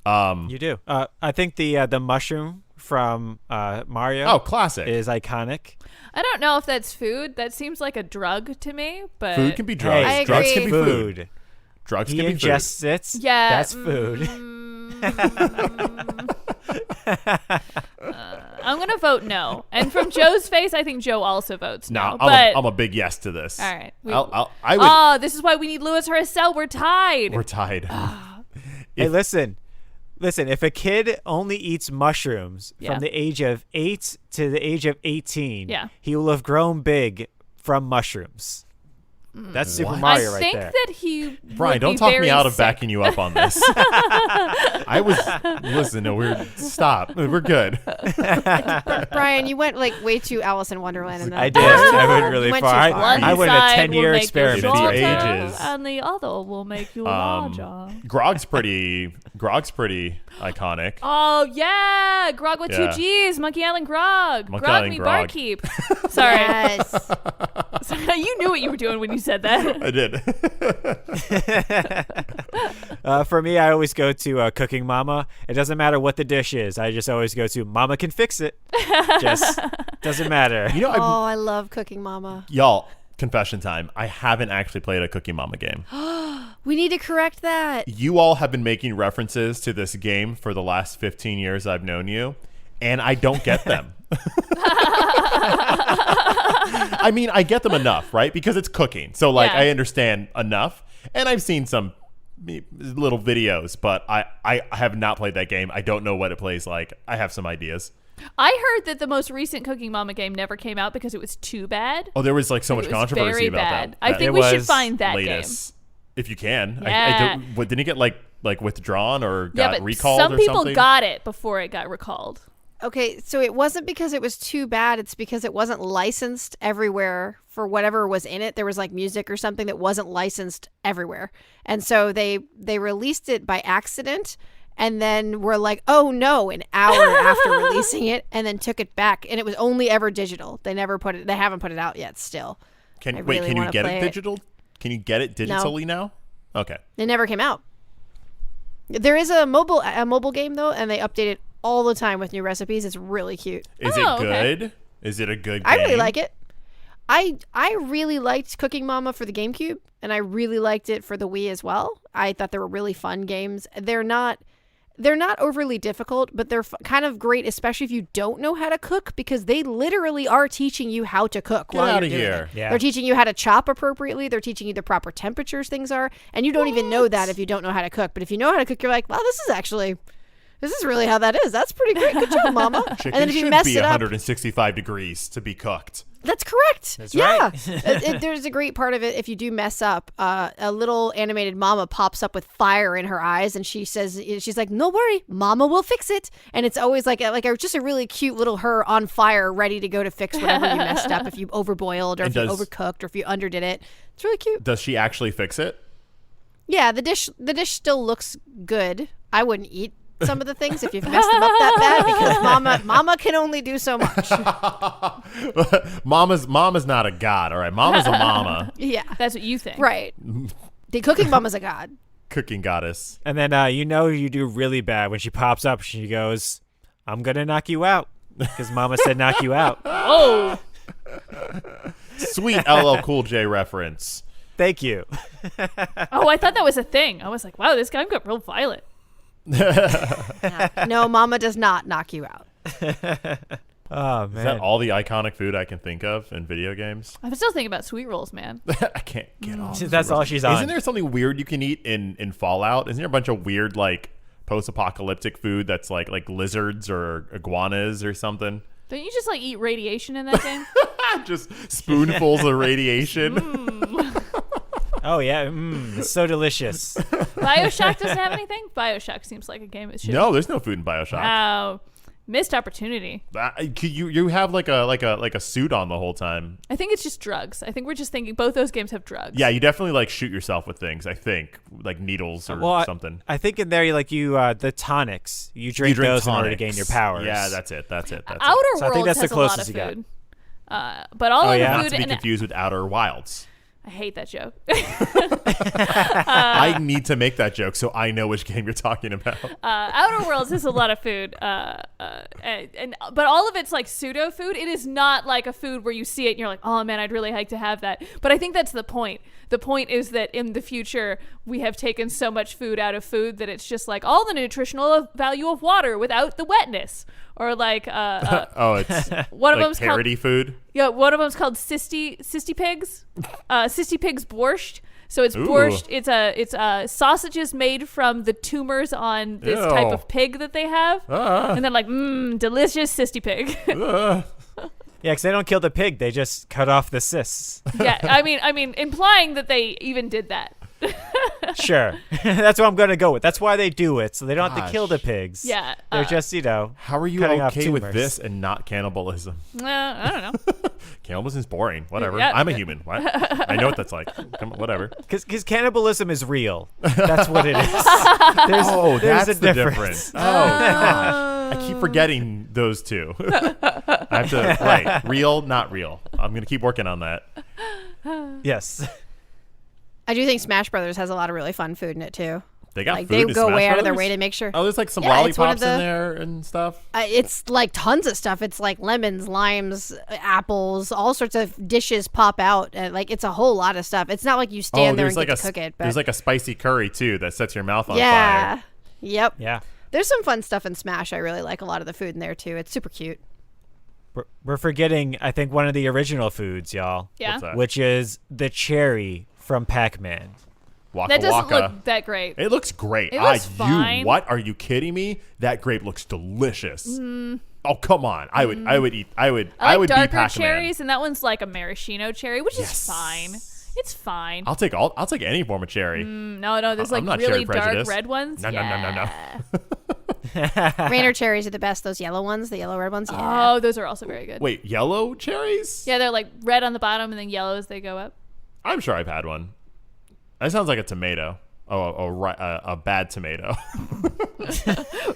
You do. I think the mushroom from Mario.
Oh, classic.
Is iconic.
I don't know if that's food. That seems like a drug to me. But
Food can be drugs.
I
Drugs
agree.
can be food. Drugs
He
can be food.
ingests it.
Yeah,
That's food.
I'm gonna vote no. And from Joe's face, I think Joe also votes no.
No,
but
I'm a big yes to this.
all right.
I would.
Oh, this is why we need Louis Harrison. We're tied.
We're tied.
Hey, listen. If a kid only eats mushrooms
Yeah.
from the age of 8 to the age of 18,
Yeah.
he will have grown big from mushrooms. That's Super
What?
Mario
I
right
think
there.
that he.
Brian,
would
don't
be
talk me
very
out of
sick.
backing you up on this. Listen, no, stop. We're good.
Brian, you went like way too Alice in Wonderland. In that.
I did. I went really
Went
far.
too
I,
far.
I went a
side will
10-year
make you
experiment.
shorter,
shorter,
ages.
and the other will make you larger.
Grog's pretty iconic.
Oh yeah, Grog with
Yeah.
two G's, Monkey Island Grog.
Monkey
Grog
Island
me
Grog.
barkeep. Sorry,
Yes.
you knew what you were doing when you said that.
I did.
For me, I always go to Cooking Mama. It doesn't matter what the dish is. I just always go to Mama can fix it. Just doesn't matter.
You know,
Oh, I love Cooking Mama.
y'all, confession time. I haven't actually played a Cookie Mama game.
We need to correct that.
You all have been making references to this game for the last 15 years I've known you, and I don't get them. I mean, I get them enough, right? Because it's cooking. So, like,
Yeah.
I understand enough. And I've seen some little videos, but I have not played that game. I don't know what it plays like. I have some ideas.
I heard that the most recent Cooking Mama game never came out because it was too bad.
Oh, there was, like, so much
It was
controversy
very
about
bad.
that.
I think
It
we should
was
find that
latest, if you can.
Yeah.
Didn't it get, like withdrawn or
game. Yeah,
got
but
recalled
some
or
people
something?
got it before it got recalled.
Okay, so it wasn't because it was too bad. It's because it wasn't licensed everywhere for whatever was in it. There was like music or something that wasn't licensed everywhere. And so they released it by accident and then were like, oh no, an hour after releasing it, and then took it back. And it was only ever digital. They haven't put it out yet still. I
Can
really
you
wanna
get
play
it
it.
digital? Can you get it digitally now? Okay.
It never came out. There is a mobile game though, and they update it all the time with new recipes. It's really cute.
Is
Oh,
it
okay.
good? Is it a good game?
I really like it. I really liked Cooking Mama for the GameCube, and I really liked it for the Wii as well. I thought they were really fun games. They're not overly difficult, but they're kind of great, especially if you don't know how to cook, because they literally are teaching you how to cook
Get
while
outta
you're doing
here.
it.
Yeah.
They're teaching you how to chop appropriately. They're teaching you the proper temperatures things are, and you don't even know that if you don't know how to cook. But if you know how to cook, you're like, wow, this is really how that is. That's pretty great. Good job, Mama.
Chicken
and then if you
should
mess
be
it up,
165 degrees to be cooked.
that's correct.
That's
yeah.
right.
There's a great part of it. If you do mess up, a little animated mama pops up with fire in her eyes, and she's like, "No worry, Mama will fix it." And it's always like just a really cute little her on fire, ready to go to fix whatever you messed up. If you overboiled, or if you overcooked, or if you underdid it, it's really cute.
Does she actually fix it?
Yeah, the dish still looks good. I wouldn't eat some of the things if you've messed them up that bad, because mama can only do so much.
Mama's not a god, all right? Mama's a mama.
Yeah,
That's what you think,
right. The Cooking Mama's a god.
Cooking goddess.
And then you do really bad when she pops up. She goes, "I'm gonna knock you out," because Mama said knock you out.
Oh,
Sweet LL Cool J reference.
Thank you.
oh, I thought that was a thing. I was like, wow, this guy got real violent.
No, Mama does not knock you out.
Oh
Is
man.
that all the iconic food I can think of in video games?
I'm still thinking about sweet rolls, man.
I can't get off.
That's all she's on.
Isn't there something weird you can eat in Fallout? Isn't there a bunch of weird like post-apocalyptic food that's like lizards or iguanas or something?
Don't you just like eat radiation in that game?
Just spoonfuls of radiation.
Oh yeah, it's so delicious.
BioShock doesn't have anything. BioShock seems like a game it should.
No, there's no food in BioShock.
Wow, missed opportunity.
You have like a suit on the whole time.
I think it's just drugs. I think we're just thinking both those games have drugs.
Yeah, you definitely like shoot yourself with things. I think like needles or something.
I think in there, the tonics. You drink those in order to gain your powers.
Yeah, that's it.
Outer
So I think
Worlds
that's the
has a lot of
closest you got.
food. But all of
yeah?
the
Not
food
to be
and
confused with Outer Wilds.
I hate that joke.
I need to make that joke so I know which game you're talking about.
Outer Worlds is a lot of food, but all of it's like pseudo food. It is not like a food where you see it and you're like, oh man, I'd really like to have that. But I think that's the point. The point is that in the future we have taken so much food out of food that it's just like all the nutritional value of water without the wetness, or like
it's
one of
like
them's
parody
called
food.
Yeah, one of them's called Sissy Pigs. Sissy Pigs borscht. So it's
Ooh.
borscht. It's sausages made from the tumors on this
Ew.
type of pig that they have, and then like delicious Sissy Pig.
Yeah, because they don't kill the pig; they just cut off the cysts.
Yeah, I mean, implying that they even did that.
Sure, that's what I'm gonna go with. That's why they do it, so they don't have to kill the
Gosh.
pigs.
Yeah,
they're just
How are you
cutting off
okay with
tumors.
this and not cannibalism?
I don't know.
Cannibalism's boring. Whatever.
Yeah.
I'm a human. What? I know what that's like. Come on, whatever.
Because cannibalism is real. That's what it is. There's
That's
a
the
difference.
difference. Oh gosh, I keep forgetting those two. I have to real, not real. I'm gonna keep working on that.
Yes.
I do think Smash Brothers has a lot of really fun food in it too.
They got
Like
food
they
in
go
Smash
way out of their
Brothers?
way to make sure.
Oh, there's like some
Yeah, it's one
lollipops
of the-
in there and stuff.
It's like tons of stuff. It's like lemons, limes, apples, all sorts of dishes pop out. Like it's a whole lot of stuff. It's not like you stand there and
there's
get
like
to cook it. But
there's like a spicy curry too that sets your mouth on
yeah,
fire.
yep.
Yeah.
There's some fun stuff in Smash. I really like a lot of the food in there too. It's super cute.
We're forgetting, I think, one of the original foods, y'all.
Yeah,
What's that?
Which is the cherry from Pac-Man.
Waka
that doesn't
waka.
look that great.
It looks great.
It looks fine.
What? Are you kidding me? That grape looks delicious. Oh come on! I would eat. I would
I like
be
darker
Pac-Man.
cherries, and that one's like a maraschino cherry, which
Yes.
is fine. It's fine.
I'll take any form of cherry.
No, there's
I'm
like
not
really
cherry
dark
prejudiced.
red ones.
No.
Rainer cherries are the best. Those yellow ones, the yellow red ones. Yeah.
Oh, those are also very good.
Wait, yellow cherries?
Yeah, they're like red on the bottom and then yellow as they go up.
I'm sure I've had one. That sounds like a tomato. A bad tomato.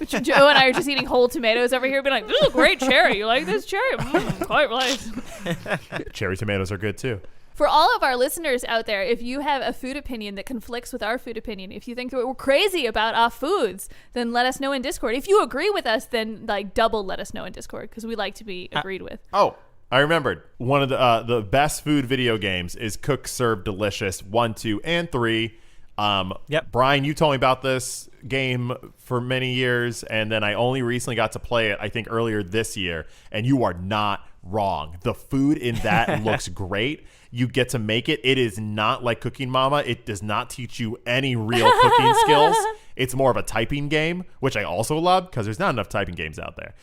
Joe and I are just eating whole tomatoes over here, being like, "This is a great cherry. You like this cherry? Quite right."
Cherry tomatoes are good too.
For all of our listeners out there, if you have a food opinion that conflicts with our food opinion, if you think that we're crazy about our foods, then let us know in Discord. If you agree with us, then like double let us know in Discord because we like to be agreed with.
Oh, I remembered. One of the best food video games is Cook Serve Delicious 1, 2, and 3.
Yep.
Brian, you told me about this game for many years, and then I only recently got to play it, I think, earlier this year, and you are not wrong. The food in that looks great. You get to make it. It is not like Cooking Mama. It does not teach you any real cooking skills. It's more of a typing game, which I also love because there's not enough typing games out there.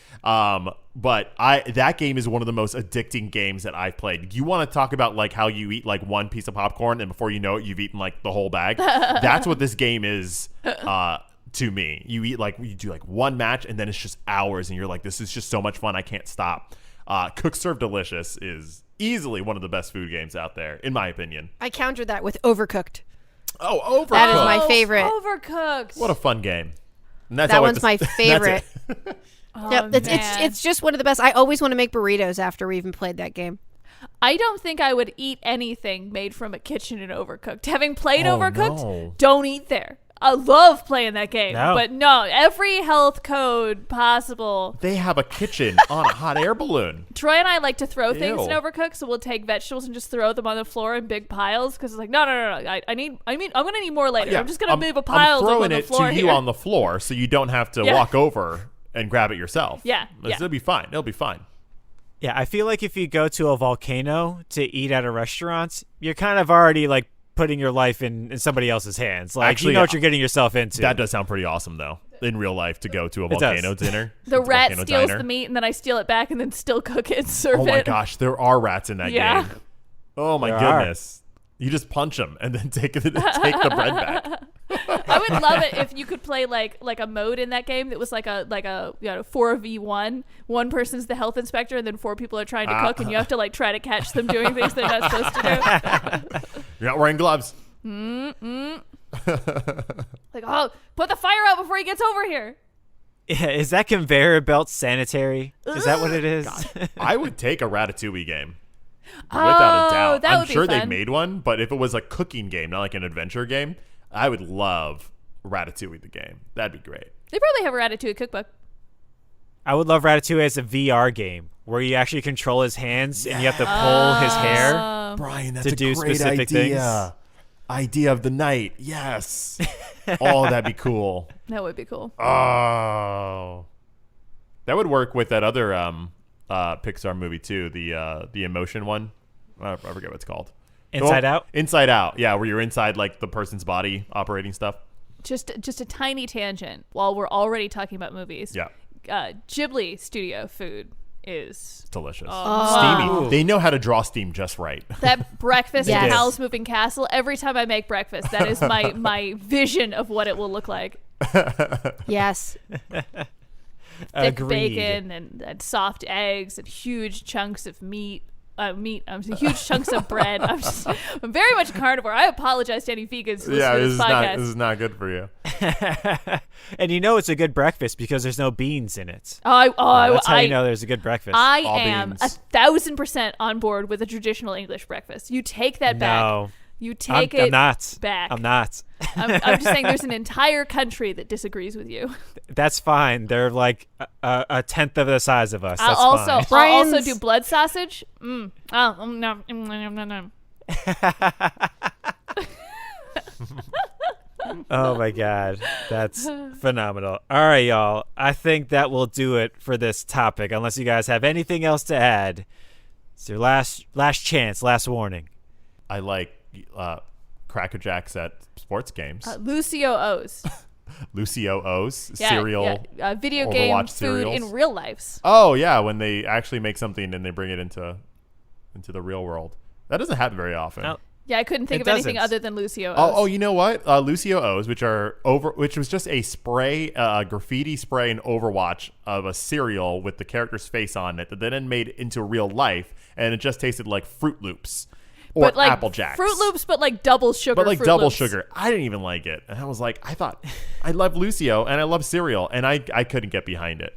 But that game is one of the most addicting games that I've played. You want to talk about like how you eat like one piece of popcorn and before you know it, you've eaten like the whole bag. That's what this game is to me. You do like one match and then it's just hours and you're like, this is just so much fun. I can't stop. Cook Serve Delicious is easily one of the best food games out there, in my opinion.
I countered that with Overcooked.
Oh, Overcooked.
That is my favorite.
Overcooked.
What a fun game. And that's
That
all I have
one's
to
my
that's
favorite.
it.
Oh,
Yep,
man.
it's just one of the best. I always want to make burritos after we even played that game.
I don't think I would eat anything made from a kitchen in Overcooked. Having played
Oh,
Overcooked,
no.
don't eat there. I love playing that game,
No.
but no, every health code possible.
They have a kitchen on a hot air balloon.
Troy and I like to throw things in
Ew.
Overcooked, so we'll take vegetables and just throw them on the floor in big piles because it's like, no. I'm gonna need more later. I'm just gonna move a pile
I'm
of them
throwing
on the
it
floor
to
here.
you on the floor so you don't have to
Yeah.
walk over and grab it yourself.
Yeah, yeah.
It'll be fine. It'll be fine.
Yeah, I feel like if you go to a volcano to eat at a restaurant, you're kind of already like putting your life in somebody else's hands. Like,
Actually,
you know what you're getting yourself into.
That does sound pretty awesome, though, in real life, to go to a
does.
volcano dinner.
The rat
volcano
steals
diner.
the meat, and then I steal it back, and then still cook it and serve
Oh my
it.
gosh, there are rats in that
Yeah.
game. Oh my
There are.
goodness. You just punch them and then take the bread back.
I would love it if you could play like a mode in that game that was like a 4v1. One person's the health inspector, and then 4 people are trying to cook, and you have to like try to catch them doing things they're not supposed to do.
You're not wearing gloves.
Like, oh, put the fire out before he gets over here.
Yeah, is that conveyor belt sanitary? Is that what it is?
I would take a Ratatouille game. Without a doubt.
that
I'm
would be
sure they
fun.
made one, but if it was a cooking game, not like an adventure game, I would love Ratatouille the game. That'd be great.
They probably have a Ratatouille cookbook.
I would love Ratatouille as a VR game where you actually control his hands and you have to pull his hair.
Brian, that's
to
a
do
great
specific
idea. Idea of the night. Yes. Oh, that'd be cool.
That would be cool.
Oh. That would work with that other Pixar movie too, the emotion one. I forget what it's called.
Inside Out?
Inside Out. Yeah, where you're inside like the person's body operating stuff.
Just a tiny tangent while we're already talking about movies.
Yeah.
Ghibli studio food is
It's delicious.
Steamy.
They know how to draw steam just right.
that breakfast
Yes.
in Howl's Moving Castle. Every time I make breakfast, that is my vision of what it will look like.
Yes.
Thick
Agreed.
bacon and soft eggs and huge chunks of meat. Huge chunks of bread. I'm very much a carnivore. I apologize to any vegans listening to this podcast.
This is not good for you.
And you know it's a good breakfast because there's no beans in it. That's how you know there's a good breakfast.
I
All
am
beans.
1,000% on board with a traditional English breakfast. You take that back.
No.
You take
I'm
it
not.
back.
I'm not.
I'm just saying there's an entire country that disagrees with you.
That's fine. They're like a tenth of the size of us. That's
I'll
fine.
also
Brian's-
do blood sausage. No.
Oh my god, that's phenomenal. All right, y'all. I think that will do it for this topic. Unless you guys have anything else to add, it's your last chance, last warning.
I like Cracker Jacks at sports games.
Lucio O's.
Lucio O's
Yeah,
cereal.
yeah. Video
Overwatch
game food
cereals.
in real lives.
Oh yeah, when they actually make something and they bring it into the real world. That doesn't happen very often.
No.
Yeah, I couldn't think
It
of anything
doesn't.
other than Lucio O's.
Oh, you know what? Lucio O's, which was just a spray, graffiti spray in Overwatch of a cereal with the character's face on it that then made into real life, and it just tasted like Fruit Loops or
but like
Apple Jacks.
Fruit Loops, but like double sugar.
But like
Fruit
double
Loops.
sugar. I didn't even like it. And I was like, I love Lucio and I love cereal, and I couldn't get behind it.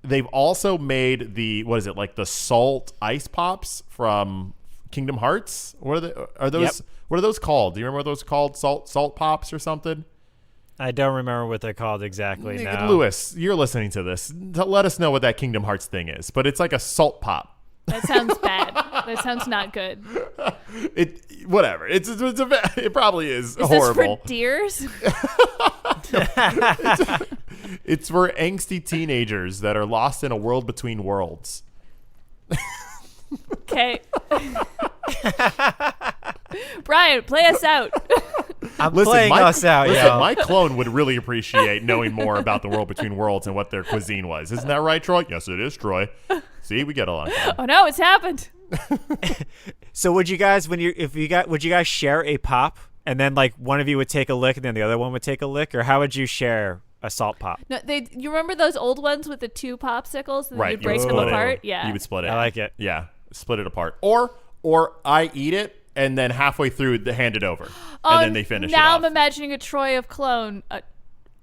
They've also made the salt ice pops from Kingdom Hearts? What are those?
Yep.
What are those called? Do you remember what those are called? Salt pops or something?
I don't remember what they're called exactly now.
Lewis, you're listening to this. Let us know what that Kingdom Hearts thing is. But it's like a salt pop.
That sounds bad. That sounds not good.
Whatever. It probably is
Is
horrible.
this for deers?
It's for angsty teenagers that are lost in a world between worlds.
Okay. Brian, play us out.
I'm playing us out, y'all.
my clone would really appreciate knowing more about the world between worlds and what their cuisine was. Isn't that right, Troy? Yes, it is, Troy. See, we get along.
Oh no, it's happened.
So would you guys, would you guys share a pop and then like one of you would take a lick and then the other one would take a lick, or how would you share a salt pop?
No, you remember those old ones with the two popsicles and
Right,
you
you
break
would
them
split it.
apart? Yeah.
You would split it.
I like it.
Yeah, split it apart. Or I eat it and then halfway through hand it over, and then they finish
now
it
I'm
off.
imagining a Troy of clone.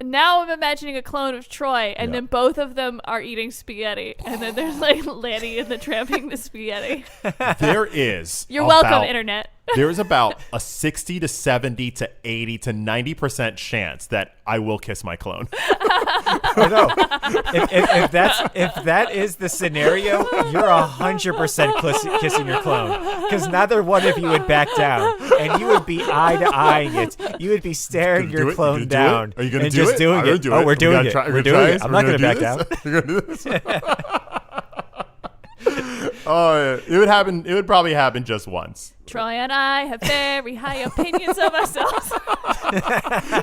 Now I'm imagining a clone of Troy, and
Yeah.
then both of them are eating spaghetti, and then there's like Lanny and the tramping the spaghetti.
There is.
You're welcome, internet.
There is about a 60 to 70 to 80 to 90% chance that I will kiss my clone.
I know. If that is the scenario, you're 100% kissing your clone, because neither one of you would back down, and you would be eye to eyeing it. You would be staring
Gonna do
your
it? You
clone
gonna do
down
it? Are you gonna
and
do
just
it?
doing
I'm gonna
it.
do
Oh,
it.
we're doing it. We're doing it. I'm not going to back down.
You're gonna do this? Oh, it would happen. It would probably happen just once.
Troy and I have very high opinions of ourselves.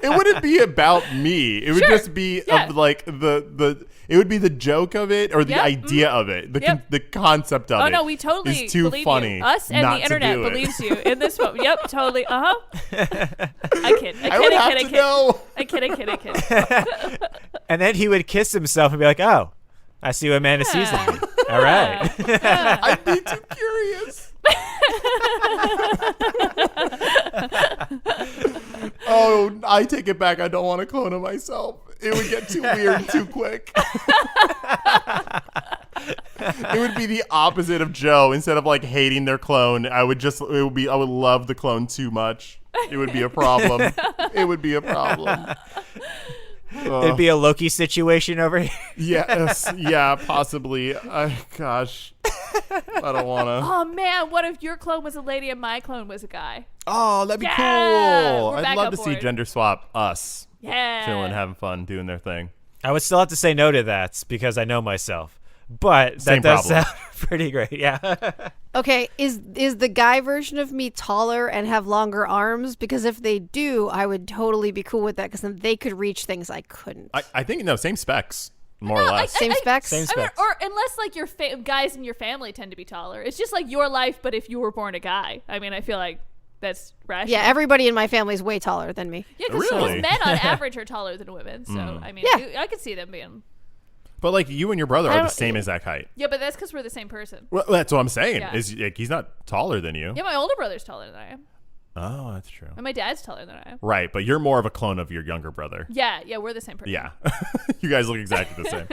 It wouldn't be about me. It would
Sure.
just be
Yeah.
of like the. It would be the joke of it or the
Yep.
idea of it,
Yep.
the concept of it.
Oh no, we totally
is too
believe
funny.
you. Us and
not
the
to
internet
do it.
believes you in this moment. Yep, totally. I kid.
I would have to know.
I kid.
And then he would kiss himself and be like, "Oh, I see what Amanda sees in me." All right.
I'd be too curious. Oh, I take it back. I don't want to clone of myself. It would get too weird too quick. It would be the opposite of Joe. Instead of like hating their clone, I would love the clone too much. It would be a problem. It would be a problem.
It'd be a Loki situation over here.
Yes, yeah, possibly. Gosh, I don't want to.
Oh man, what if your clone was a lady and my clone was a guy?
Oh, that'd be
Yeah,
cool.
we're
I'd
back
love
on
to see
board.
gender swap us.
Yeah.
Chilling, having fun, doing their thing.
I would still have to say no to that because I know myself. But
Same
that does
problem.
sound pretty great. Yeah.
Okay, is the guy version of me taller and have longer arms? Because if they do, I would totally be cool with that because then they could reach things I couldn't.
I think no, same specs, more or less.
Same specs?
Same
I mean,
specs.
or unless like your guys in your family tend to be taller. It's just like your life, but if you were born a guy. I mean, I feel like that's rational.
Yeah, everybody in my family is way taller than me.
Yeah, because
Really?
men on average are taller than women. So I mean,
Yeah.
I could see them being.
But like you and your brother
I
are the
don't-
same exact height.
Yeah, but that's because we're the same person.
Well, that's what I'm saying.
Yeah.
Is like, he's not taller than you.
Yeah, my older brother's taller than I am,
Oh, that's true.
and my dad's taller than I am.
Right, but you're more of a clone of your younger brother.
Yeah, we're the same person.
Yeah, you guys look exactly the same.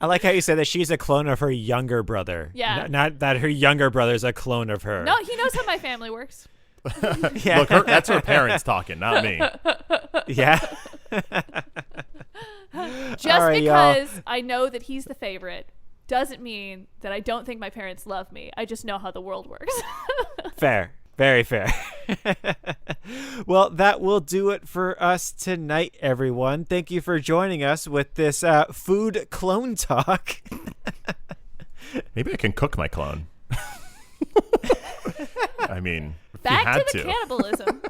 I like how you said that she's a clone of her younger brother.
Yeah.
Not that her younger brother's a clone of her.
No, he knows how my family works.
Yeah.
Look, that's her parents talking, not me.
Yeah.
Just
All right, y'all.
because I know that he's the favorite doesn't mean that I don't think my parents love me. I just know how the world works.
Fair. Very fair. Well, that will do it for us tonight, everyone. Thank you for joining us with this food clone talk.
Maybe I can cook my clone. I mean, if you
Back
had
to the cannibalism.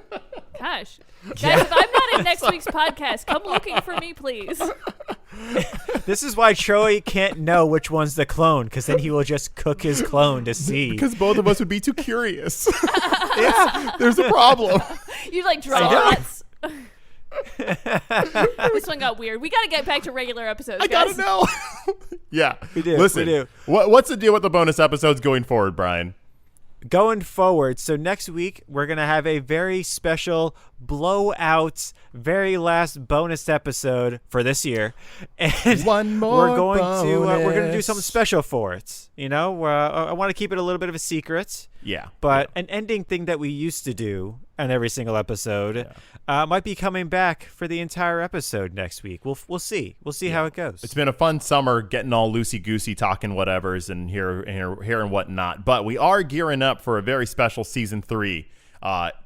Gosh. Guys, if I'm not in next week's podcast, come looking for me, please.
This is why Troy can't know which one's the clone, because then he will just cook his clone to see.
Because both of us would be too curious. Yeah, there's a problem.
You like draw lots. This one got weird. We got to get back to regular episodes,
I
guys.
gotta know. Yeah,
We do,
Listen,
we do.
What's the deal with the bonus episodes going forward, Brian?
Going forward, so next week we're gonna have a very special blowout, very last bonus episode for this year, and
One more
we're going to we're gonna do
bonus.
something special for it. You know, I want to keep it a little bit of a secret,
Yeah,
but an ending thing that we used to do on every single episode might be coming back for the entire episode next week. We'll see. We'll see how it goes.
It's been a fun summer getting all loosey-goosey, talking whatevers and here and whatnot. But we are gearing up for a very special season 3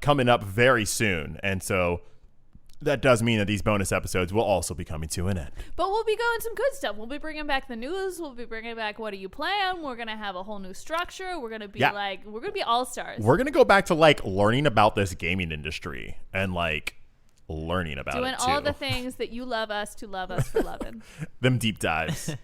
coming up very soon. And so that does mean that these bonus episodes will also be coming to an end.
But we'll be going some good stuff. We'll be bringing back the news. We'll be bringing back what do you plan. We're going to have a whole new structure. We're going to be we're going to be all-stars.
We're going to go back to like learning about this gaming industry and like learning about
Doing
it too.
all the things that you love us to love us for loving.
Them deep dives.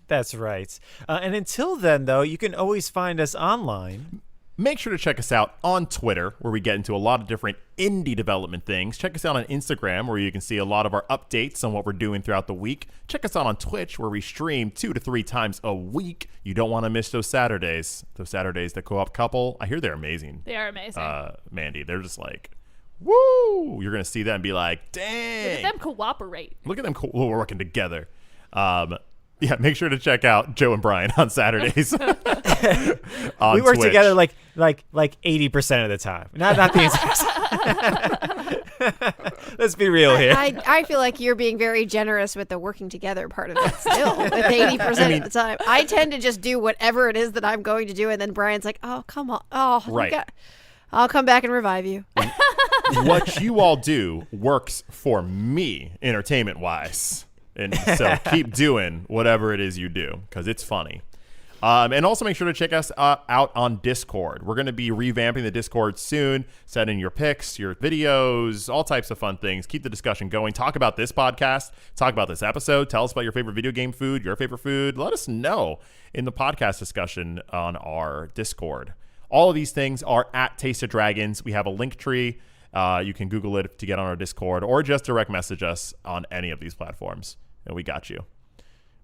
That's right. And until then, though, you can always find us online.
Make sure to check us out on Twitter, where we get into a lot of different indie development things. Check us out on Instagram, where you can see a lot of our updates on what we're doing throughout the week. Check us out on Twitch, where we stream 2 to 3 times a week. You don't want to miss those Saturdays. Those Saturdays, the co-op couple. I hear they're amazing.
They are amazing.
Mandy, they're just like, woo! You're going to see them and be like, dang.
Look at them cooperate.
Look at them working together. Yeah, make sure to check out Joe and Brian on Saturdays. on
We work
Twitch.
together like 80% of the time. Not the entire time. Let's be real here.
I feel like you're being very generous with the working together part of it still, with 80% of the time. I tend to just do whatever it is that I'm going to do, and then Brian's like, oh, come on. Oh,
Right.
I'll come back and revive you.
What you all do works for me, entertainment-wise. And so keep doing whatever it is you do, because it's funny. And also make sure to check us out on Discord. We're going to be revamping the Discord soon. Send in your pics, your videos, all types of fun things. Keep the discussion going. Talk about this podcast. Talk about this episode. Tell us about your favorite video game food, your favorite food. Let us know in the podcast discussion on our Discord. All of these things are at Taste of Dragons. We have a link tree. You can Google it to get on our Discord, or just direct message us on any of these platforms, and we got you.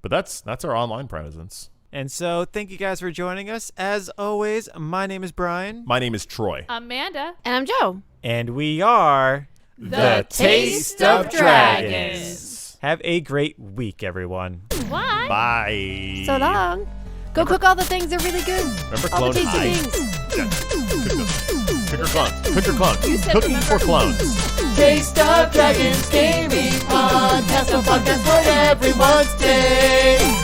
But that's our online presence.
And so thank you guys for joining us. As always, my name is Brian.
My name is Troy.
Amanda.
And I'm Joe.
And we are
The Taste of Dragons.
Have a great week, everyone.
Bye.
Bye.
So long. Go cook all the things. They're really good.
Remember
All the
clone
tasty
high.
things.
Yeah. Pick your clones. Pick your clones.
You said
Cooking
remember.
for clones.
Taste of Dragons Gaming Podcast, a podcast for everyone's taste.